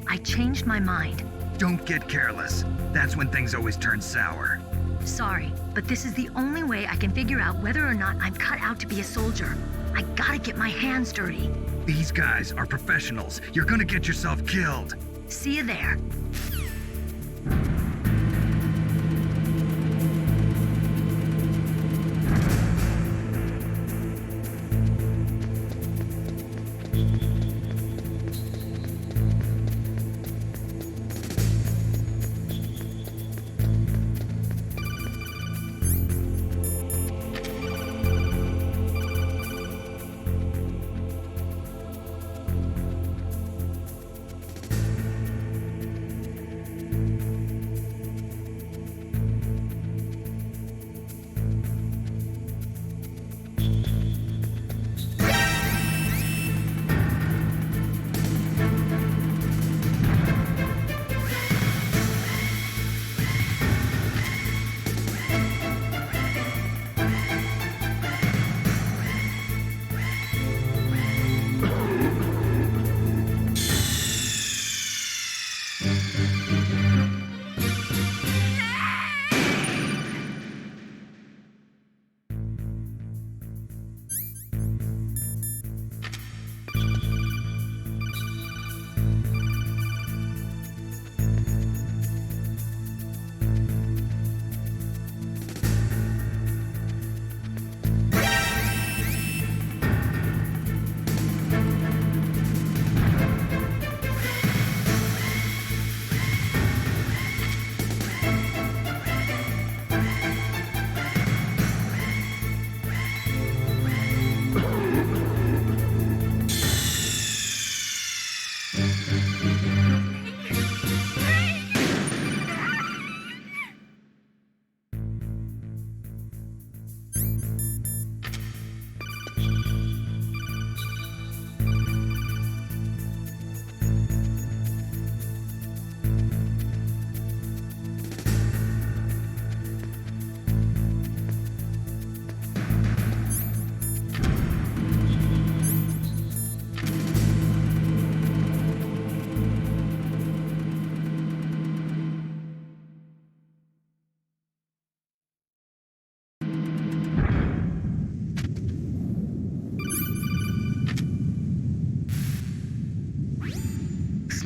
K: I changed my mind.
B: Don't get careless. That's when things always turn sour.
K: Sorry, but this is the only way I can figure out whether or not I'm cut out to be a soldier. I gotta get my hands dirty.
B: These guys are professionals. You're gonna get yourself killed.
K: See you there.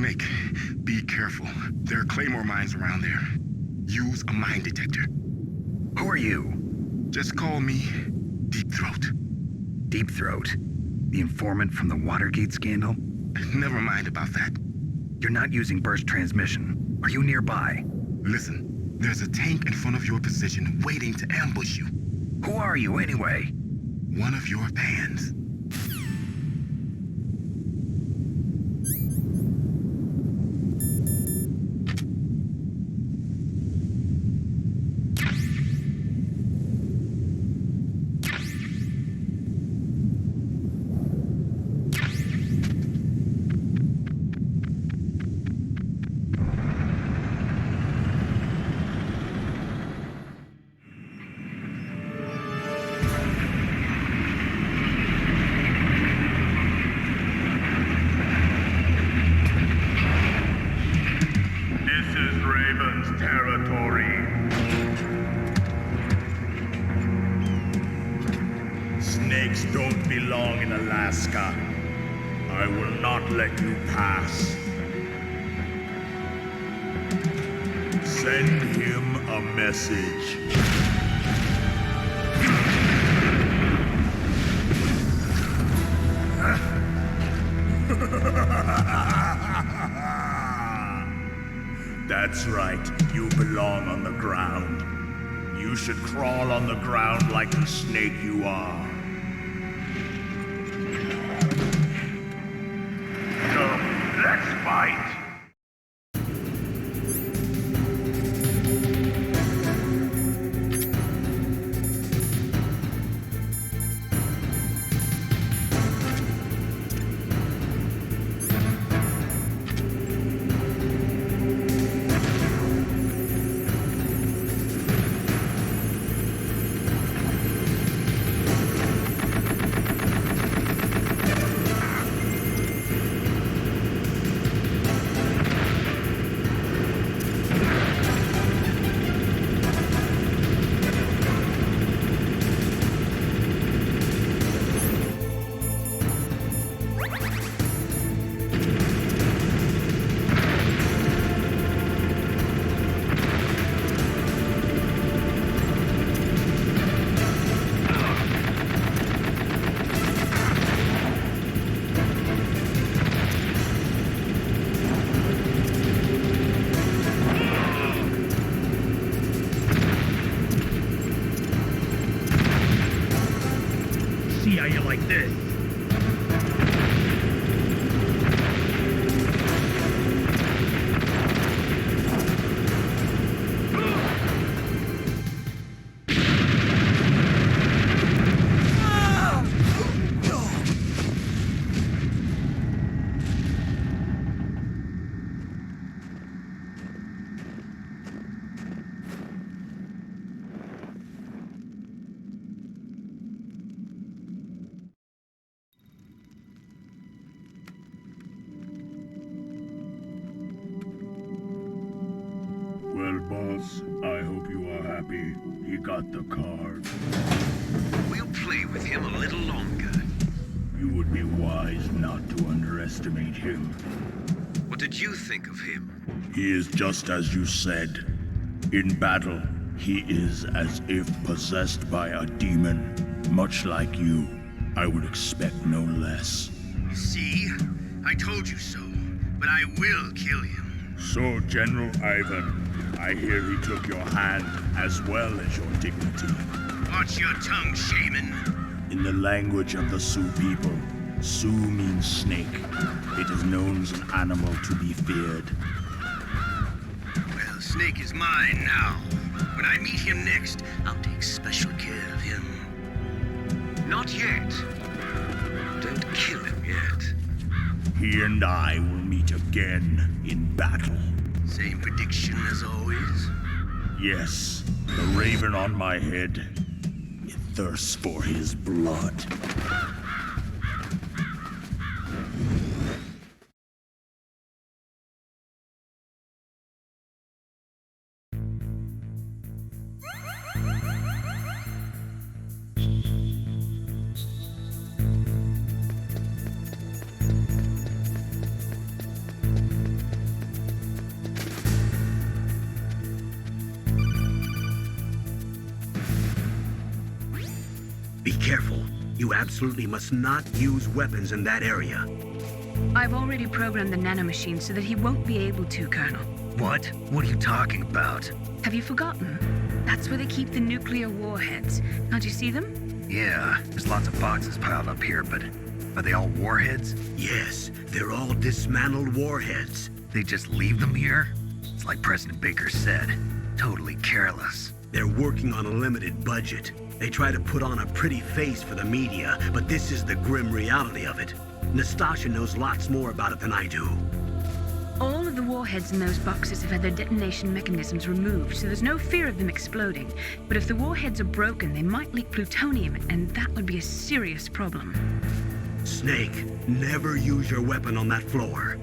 I: Snake, be careful. There are claymore mines around there. Use a mine detector.
B: Who are you?
I: Just call me Deep Throat.
B: Deep Throat? The informant from the Watergate scandal?
I: Never mind about that.
B: You're not using burst transmission. Are you nearby?
I: Listen, there's a tank in front of your position waiting to ambush you.
B: Who are you anyway?
I: One of your fans.
N: Snakes don't belong in Alaska. I will not let you pass. Send him a message. That's right, you belong on the ground. You should crawl on the ground like the snake you are. Come, let's fight! See how you like this. Well, boss, I hope you are happy. He got the card.
A: We'll play with him a little longer.
N: You would be wise not to underestimate him.
A: What did you think of him?
N: He is just as you said. In battle, he is as if possessed by a demon. Much like you, I would expect no less.
C: See? I told you so. But I will kill him.
N: So, General Ivan, I hear he took your hand as well as your dignity.
C: Watch your tongue, shaman.
N: In the language of the Sioux people, Sioux means snake. It is known as an animal to be feared.
C: Well, Snake is mine now. When I meet him next, I'll take special care of him.
A: Not yet. Don't kill him yet.
N: He and I will meet again in battle.
C: Same prediction as always?
N: Yes, the raven on my head. It thirsts for his blood.
C: You absolutely must not use weapons in that area.
F: I've already programmed the nanomachine so that he won't be able to, Colonel.
B: What? What are you talking about?
F: Have you forgotten? That's where they keep the nuclear warheads. Can't you see them?
B: Yeah, there's lots of boxes piled up here, but are they all warheads?
C: Yes, they're all dismantled warheads.
B: They just leave them here? It's like President Baker said, totally careless.
C: They're working on a limited budget. They try to put on a pretty face for the media, but this is the grim reality of it. Nastasha knows lots more about it than I do.
F: All of the warheads in those boxes have had their detonation mechanisms removed, so there's no fear of them exploding. But if the warheads are broken, they might leak plutonium, and that would be a serious problem.
C: Snake, never use your weapon on that floor.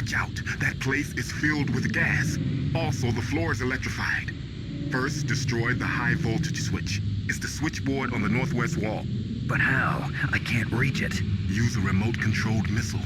I: Watch out. That place is filled with gas. Also, the floor is electrified. First, destroy the high voltage switch. It's the switchboard on the northwest wall.
B: But how? I can't reach it.
I: Use a remote-controlled missile.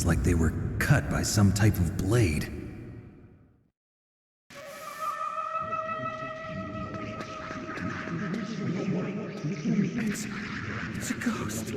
E: Like they were cut by some type of blade.
L: It's a ghost.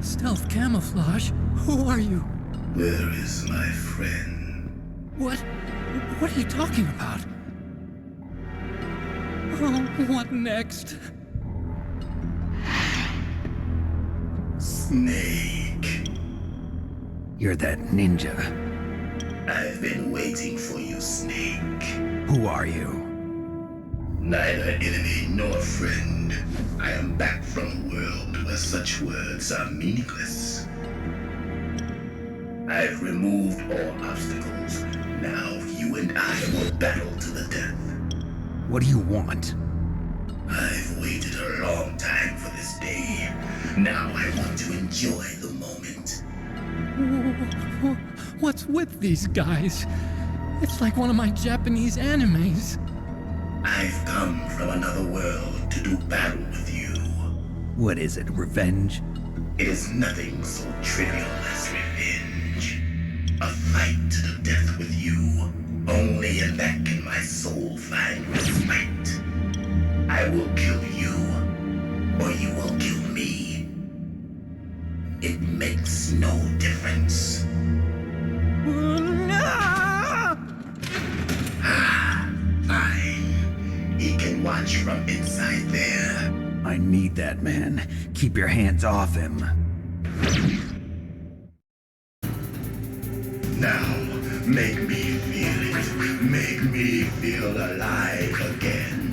J: Stealth camouflage? Who are you?
L: Where is my friend?
J: What are you talking about? Oh, what next?
L: Snake.
E: You're that ninja.
L: I've been waiting for you, Snake.
E: Who are you?
L: Neither enemy nor friend. I am back from a world where such words are meaningless. I've removed all obstacles. Now you and I will battle to the death.
E: What do you want?
L: I've waited a long time for this day. Now I want to enjoy the moment.
J: What's with these guys? It's like one of my Japanese animes.
L: I've come from another world to do battle with you.
E: What is it, revenge?
L: It is nothing so trivial as revenge. A fight to the death with you. Only in that can my soul find respite. I will kill you, or you will kill me. It makes no difference.
H: emerge from inside there.
E: I need that man. Keep your hands off him.
H: Now, make me feel it. Make me feel alive again.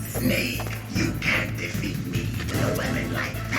H: Snake, you can't defeat me with a weapon like that.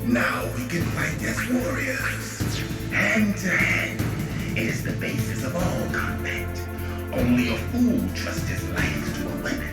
H: Now we can fight as warriors. Hand to hand. It is the basis of all combat. Only a fool trusts his life to a weapon.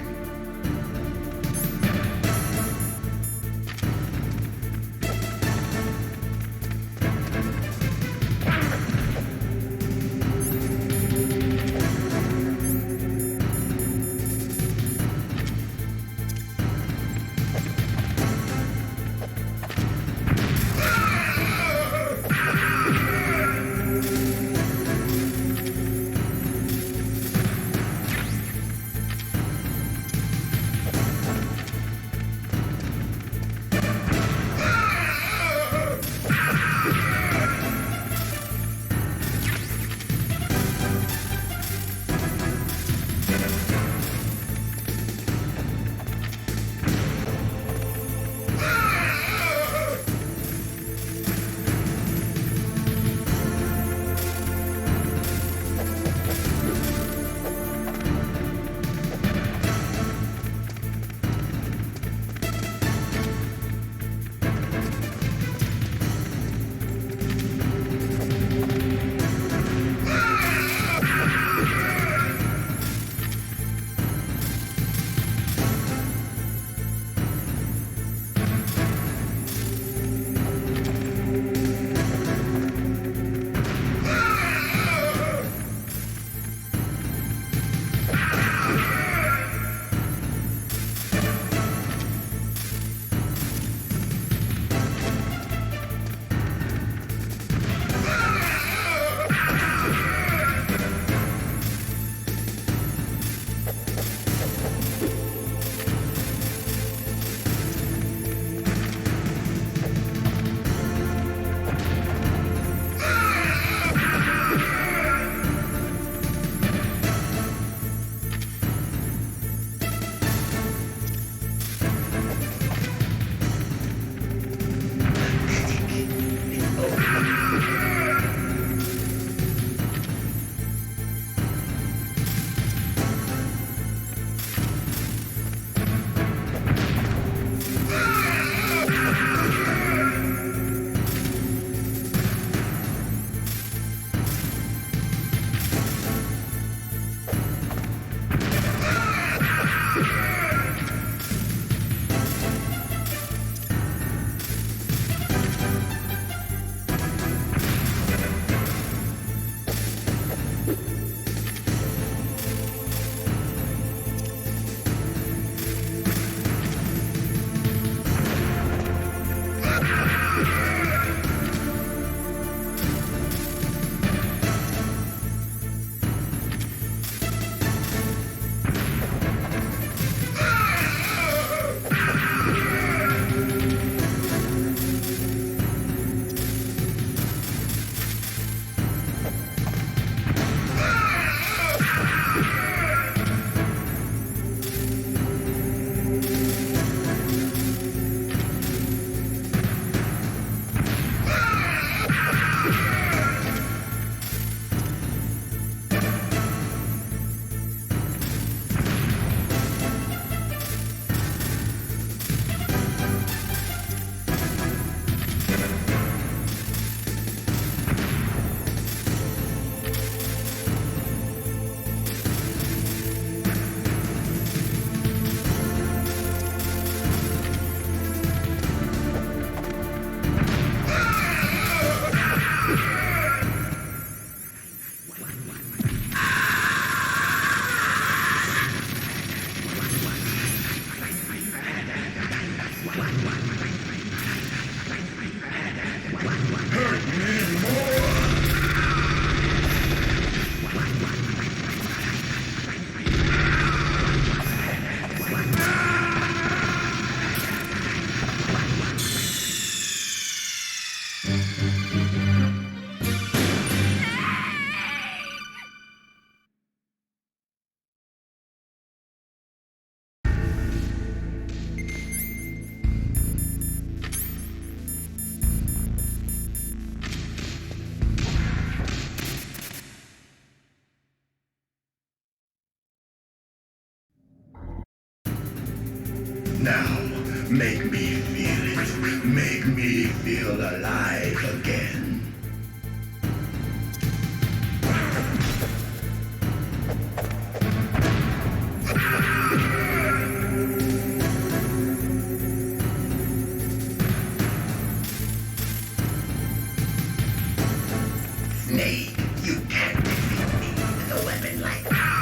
H: Snake, you can't defeat me with a weapon like that.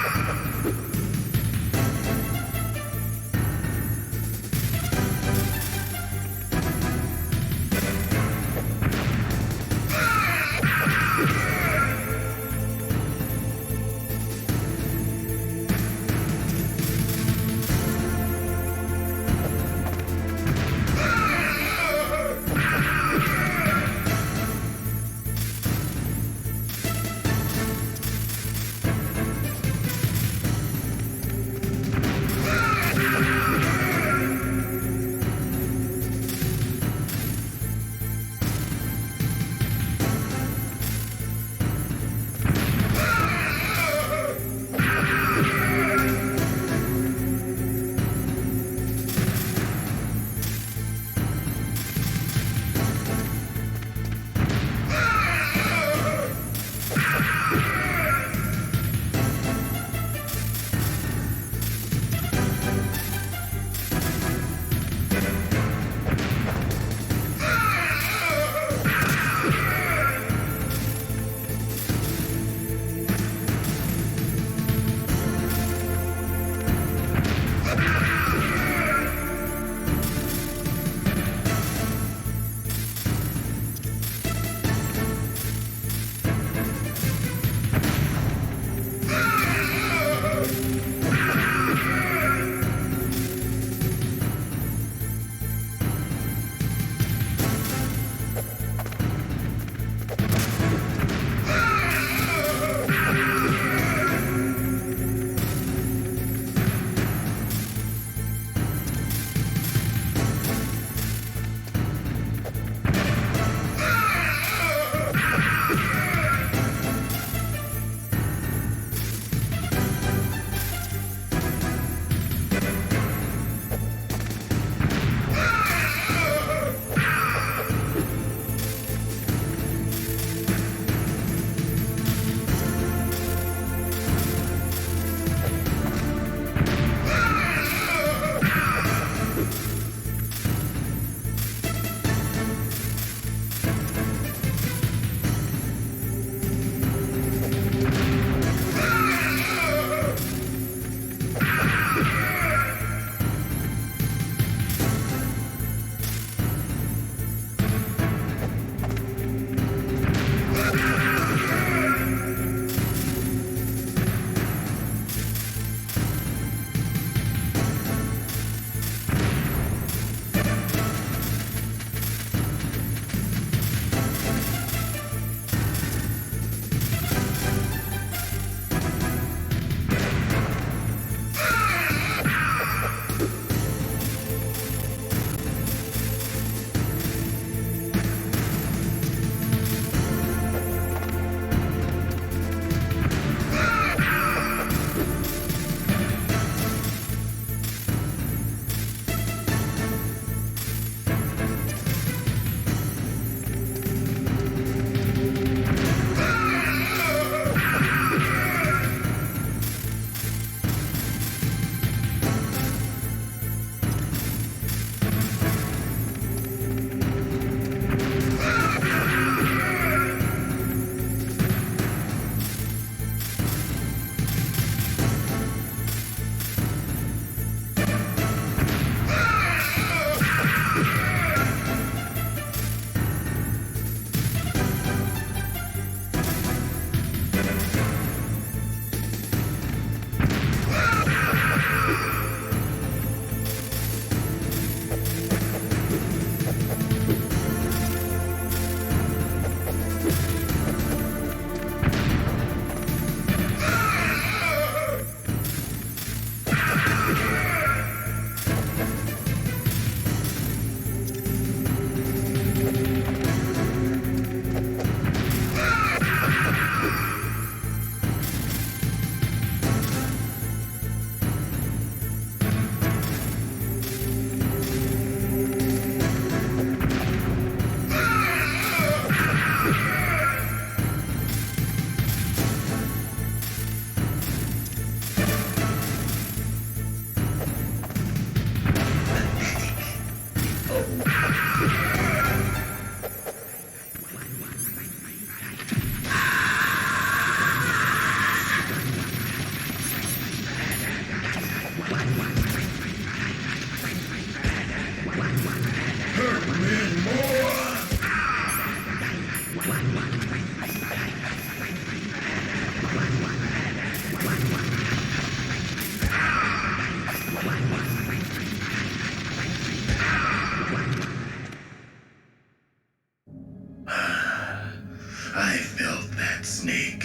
H: I felt that, Snake.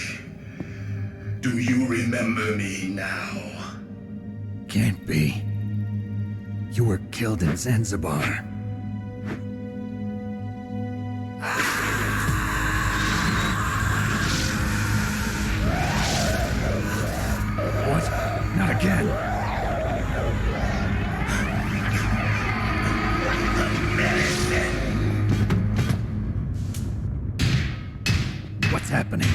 H: Do you remember me now?
E: Can't be. You were killed in Zanzibar. What? Not again. What's happening?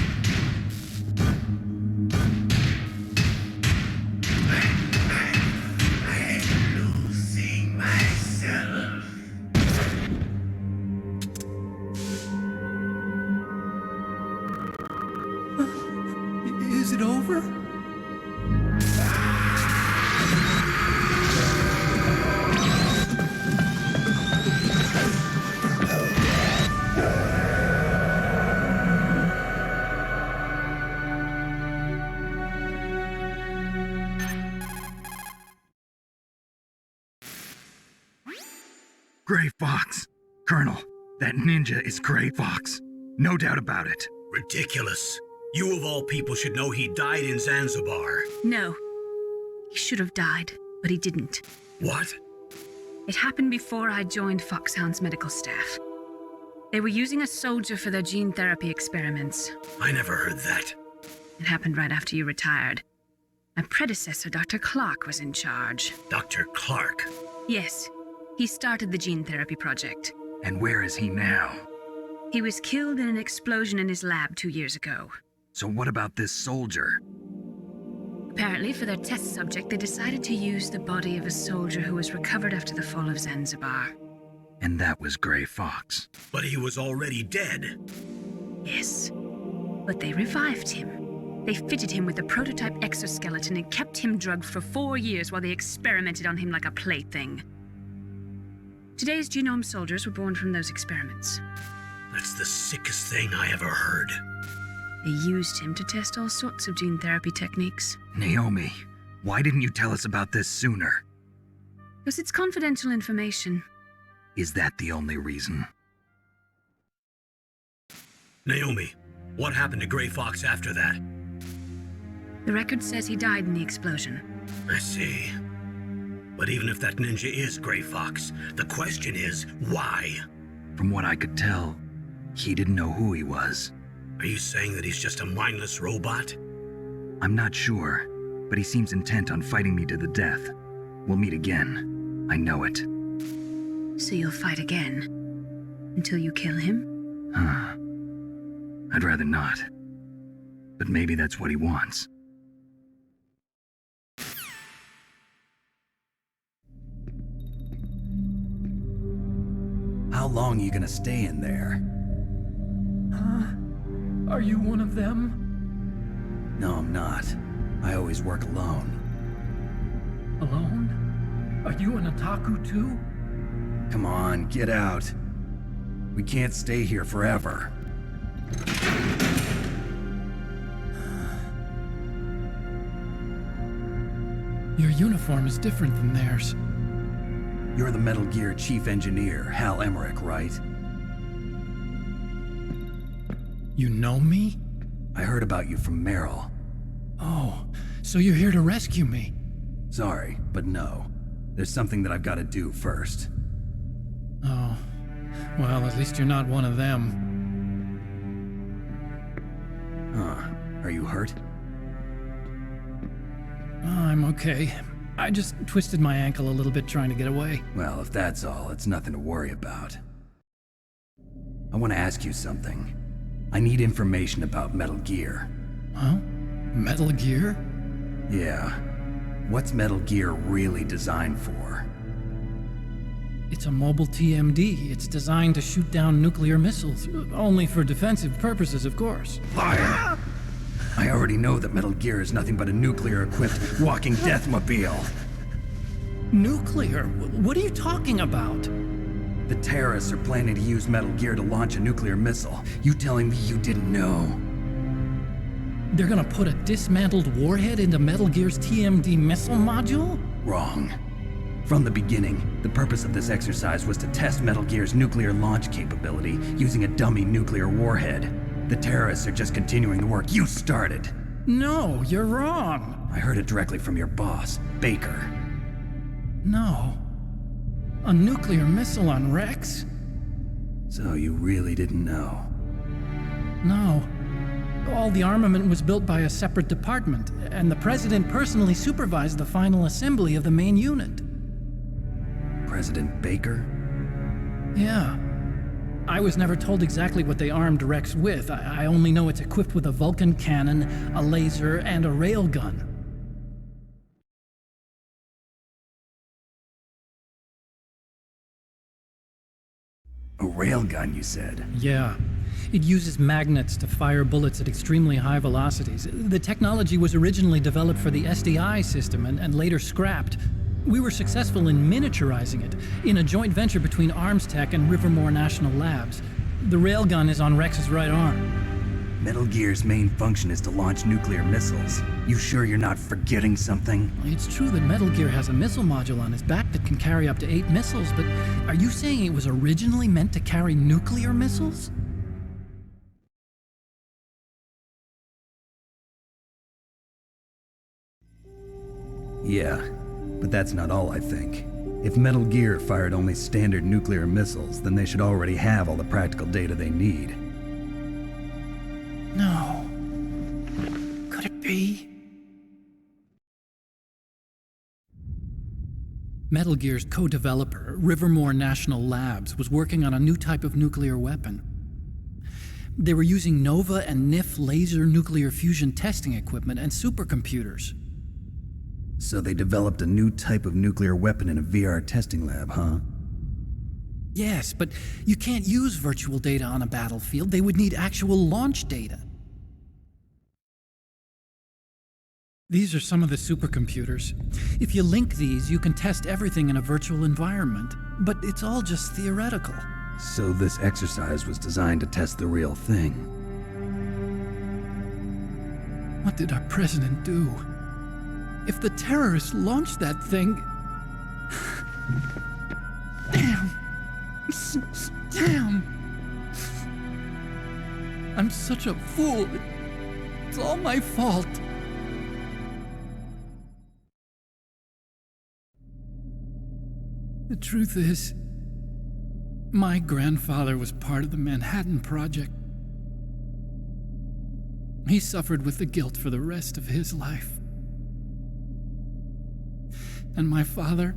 H: I'm losing myself.
J: Is it over?
B: Gray Fox. Colonel, that ninja is Gray Fox. No doubt about it.
C: Ridiculous. You of all people should know he died in Zanzibar.
F: No. He should have died, but he didn't.
C: What?
F: It happened before I joined Foxhound's medical staff. They were using a soldier for their gene therapy experiments.
C: I never heard that.
F: It happened right after you retired. My predecessor, Dr. Clark, was in charge.
C: Dr. Clark?
F: Yes. He started the gene therapy project.
B: And where is he now?
F: He was killed in an explosion in his lab 2 years ago.
B: So what about this soldier?
F: Apparently, for their test subject, they decided to use the body of a soldier who was recovered after the fall of Zanzibar.
B: And that was Gray Fox.
C: But he was already dead.
F: Yes. But they revived him. They fitted him with a prototype exoskeleton and kept him drugged for 4 years while they experimented on him like a plaything. Today's genome soldiers were born from those experiments.
C: That's the sickest thing I ever heard.
F: They used him to test all sorts of gene therapy techniques.
B: Naomi, why didn't you tell us about this sooner?
F: Because it's confidential information.
B: Is that the only reason?
C: Naomi, what happened to Gray Fox after that?
F: The record says he died in the explosion.
C: I see. But even if that ninja is Gray Fox, the question is, why?
B: From what I could tell, he didn't know who he was.
C: Are you saying that he's just a mindless robot?
B: I'm not sure, but he seems intent on fighting me to the death. We'll meet again. I know it.
F: So you'll fight again? Until you kill him?
B: I'd rather not. But maybe that's what he wants.
E: How long are you gonna stay in there?
J: Huh? Are you one of them?
E: No, I'm not. I always work alone.
J: Alone? Are you an otaku too?
E: Come on, get out. We can't stay here forever.
J: Your uniform is different than theirs.
E: You're the Metal Gear Chief Engineer, Hal Emmerich, right?
J: You know me?
E: I heard about you from Meryl.
J: Oh, so you're here to rescue me?
E: Sorry, but no. There's something that I've got to do first.
J: Oh, well, at least you're not one of them.
E: Huh. Are you hurt?
J: I'm okay. I just twisted my ankle a little bit trying to get away.
E: Well, if that's all, it's nothing to worry about. I want to ask you something. I need information about Metal Gear.
J: Huh? Metal Gear?
E: Yeah. What's Metal Gear really designed for?
J: It's a mobile TMD. It's designed to shoot down nuclear missiles. Only for defensive purposes, of course.
E: Liar! I already know that Metal Gear is nothing but a nuclear-equipped walking deathmobile.
J: Nuclear? What are you talking about?
E: The terrorists are planning to use Metal Gear to launch a nuclear missile. You telling me you didn't know?
J: They're gonna put a dismantled warhead into Metal Gear's TMD missile module?
E: Wrong. From the beginning, the purpose of this exercise was to test Metal Gear's nuclear launch capability using a dummy nuclear warhead. The terrorists are just continuing the work you started.
J: No, you're wrong.
E: I heard it directly from your boss, Baker.
J: No. A nuclear missile on Rex?
E: So you really didn't know?
J: No. All the armament was built by a separate department, and the President personally supervised the final assembly of the main unit.
E: President Baker?
J: Yeah. I was never told exactly what they armed Rex with. I only know it's equipped with a Vulcan cannon, a laser, and a railgun.
E: A railgun, you said?
J: Yeah. It uses magnets to fire bullets at extremely high velocities. The technology was originally developed for the SDI system and later scrapped. We were successful in miniaturizing it in a joint venture between Arms Tech and Rivermore National Labs. The railgun is on Rex's right arm.
E: Metal Gear's main function is to launch nuclear missiles. You sure you're not forgetting something?
J: It's true that Metal Gear has a missile module on his back that can carry up to 8 missiles, but are you saying it was originally meant to carry nuclear missiles?
E: Yeah, but that's not all I think. If Metal Gear fired only standard nuclear missiles, then they should already have all the practical data they need.
J: No. Could it be? Metal Gear's co-developer, Rivermore National Labs, was working on a new type of nuclear weapon. They were using NOVA and NIF laser nuclear fusion testing equipment and supercomputers.
E: So they developed a new type of nuclear weapon in a VR testing lab, huh?
J: Yes, but you can't use virtual data on a battlefield. They would need actual launch data. These are some of the supercomputers. If you link these, you can test everything in a virtual environment. But it's all just theoretical.
E: So this exercise was designed to test the real thing.
J: What did our president do? If the terrorists launched that thing... Damn! Damn! I'm such a fool. It's all my fault. The truth is, my grandfather was part of the Manhattan Project. He suffered with the guilt for the rest of his life. And my father,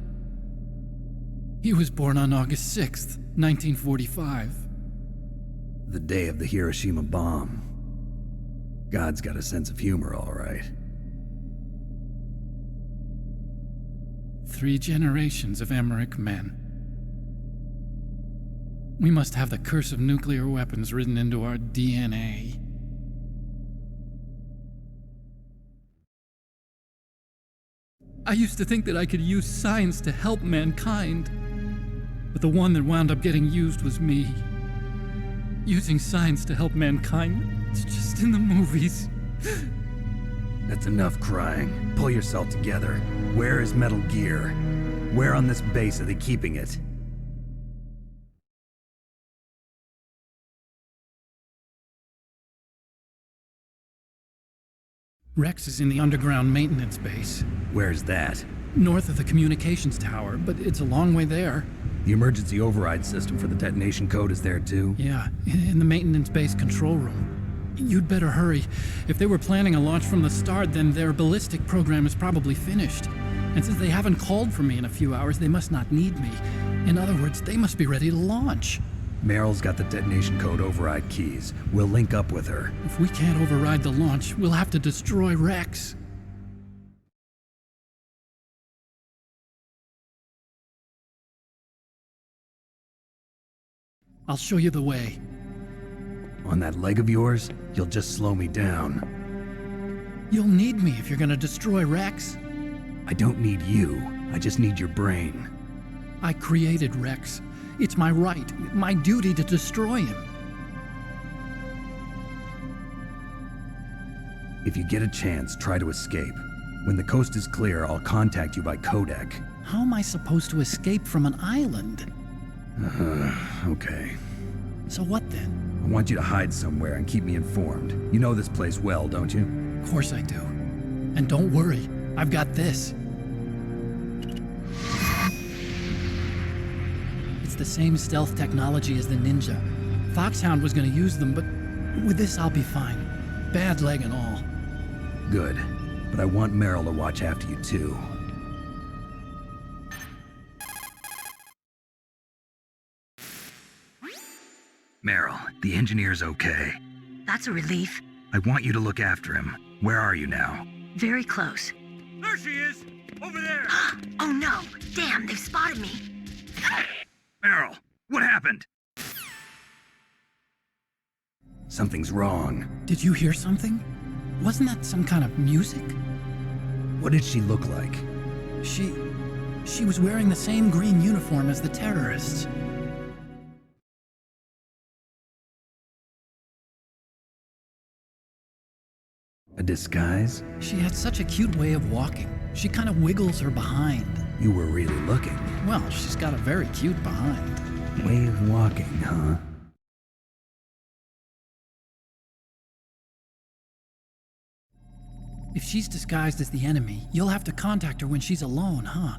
J: he was born on August 6th, 1945.
E: The day of the Hiroshima bomb. God's got a sense of humor, all right.
J: 3 generations of Emmerich men. We must have the curse of nuclear weapons written into our DNA. I used to think that I could use science to help mankind, but the one that wound up getting used was me. Using science to help mankind, it's just in the movies.
E: That's enough crying. Pull yourself together. Where is Metal Gear? Where on this base are they keeping it?
J: Rex is in the underground maintenance base.
E: Where's that?
J: North of the communications tower, but it's a long way there.
E: The emergency override system for the detonation code is there too?
J: Yeah, in the maintenance base control room. You'd better hurry. If they were planning a launch from the start, then their ballistic program is probably finished. And since they haven't called for me in a few hours, they must not need me. In other words, they must be ready to launch.
E: Meryl's got the detonation code override keys. We'll link up with her.
J: If we can't override the launch, we'll have to destroy Rex. I'll show you the way.
E: On that leg of yours, you'll just slow me down.
J: You'll need me if you're gonna destroy Rex.
E: I don't need you. I just need your brain.
J: I created Rex. It's my right, my duty to destroy him.
E: If you get a chance, try to escape. When the coast is clear, I'll contact you by codec.
J: How am I supposed to escape from an island?
E: Okay.
J: So what then?
E: I want you to hide somewhere and keep me informed. You know this place well, don't you?
J: Of course I do. And don't worry, I've got this. It's the same stealth technology as the Ninja. Foxhound was gonna use them, but with this I'll be fine. Bad leg and all.
E: Good. But I want Meryl to watch after you too.
B: Meryl, the engineer's okay.
K: That's a relief.
B: I want you to look after him. Where are you now?
K: Very close.
A: There she is! Over there!
K: Oh no! Damn, they've spotted me!
B: Meryl, what happened?
E: Something's wrong.
J: Did you hear something? Wasn't that some kind of music?
E: What did she look like?
J: She was wearing the same green uniform as the terrorists.
E: A disguise?
J: She had such a cute way of walking. She kind of wiggles her behind.
E: You were really looking.
J: Well, she's got a very cute behind.
E: Way of walking, huh?
J: If she's disguised as the enemy, you'll have to contact her when she's alone, huh?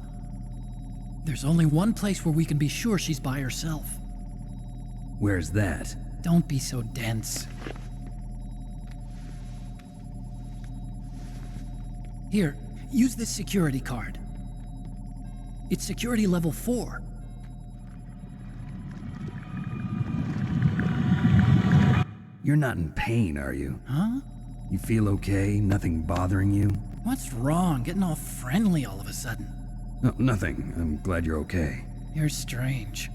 J: There's only one place where we can be sure she's by herself.
E: Where's that?
J: Don't be so dense. Here, use this security card. It's security level 4.
E: You're not in pain, are you?
J: Huh?
E: You feel okay? Nothing bothering you?
J: What's wrong? Getting all friendly all of a sudden.
E: No, nothing. I'm glad you're okay.
J: You're strange.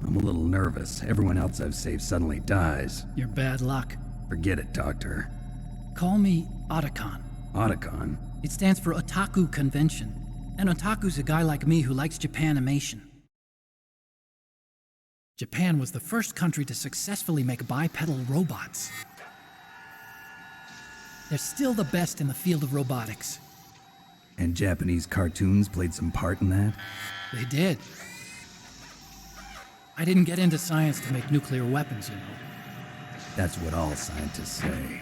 E: I'm a little nervous. Everyone else I've saved suddenly dies.
J: You're bad luck.
E: Forget it, Doctor.
J: Call me Otacon.
E: Otacon?
J: It stands for Otaku Convention. An otaku's a guy like me who likes Japanimation. Japan was the first country to successfully make bipedal robots. They're still the best in the field of robotics.
E: And Japanese cartoons played some part in that?
J: They did. I didn't get into science to make nuclear weapons, you know.
E: That's what all scientists say.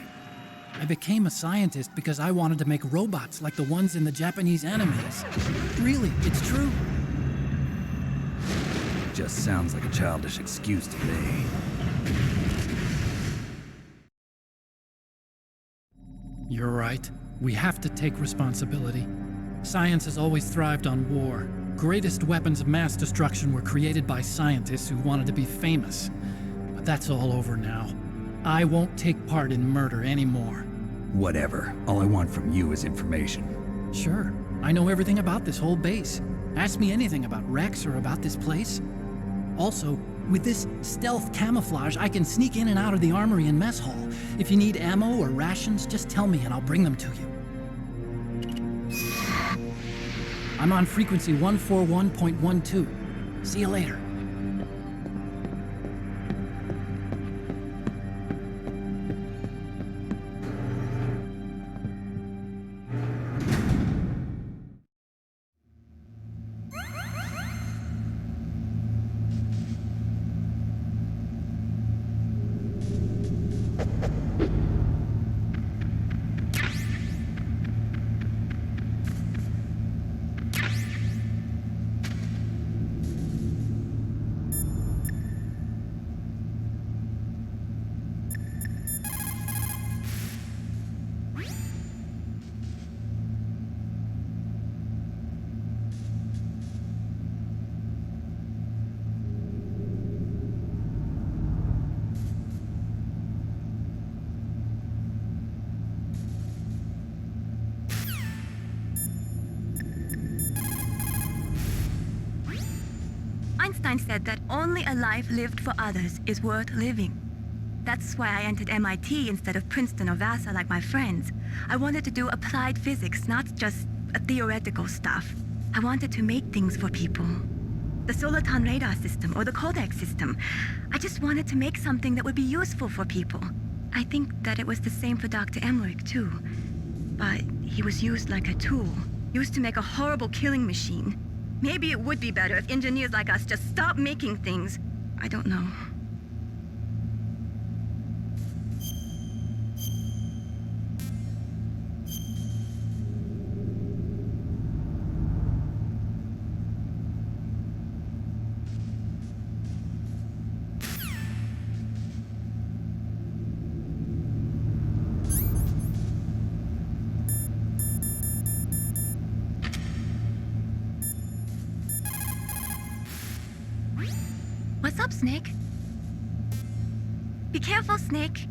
J: I became a scientist because I wanted to make robots like the ones in the Japanese animes. Really, it's true.
E: Just sounds like a childish excuse to me.
J: You're right. We have to take responsibility. Science has always thrived on war. Greatest weapons of mass destruction were created by scientists who wanted to be famous. But that's all over now. I won't take part in murder anymore.
E: Whatever. All I want from you is information.
J: Sure. I know everything about this whole base. Ask me anything about Rex or about this place. Also, with this stealth camouflage, I can sneak in and out of the armory and mess hall. If you need ammo or rations, just tell me and I'll bring them to you. I'm on frequency 141.12. See you later.
D: Einstein said that only a life lived for others is worth living. That's why I entered MIT instead of Princeton or Vassar like my friends. I wanted to do applied physics, not just theoretical stuff. I wanted to make things for people. The Soliton radar system or the codec system. I just wanted to make something that would be useful for people. I think that it was the same for Dr. Emmerich, too. But he was used like a tool, used to make a horrible killing machine. Maybe it would be better if engineers like us just stopped making things. I don't know. What's up, Snake? Be careful, Snake.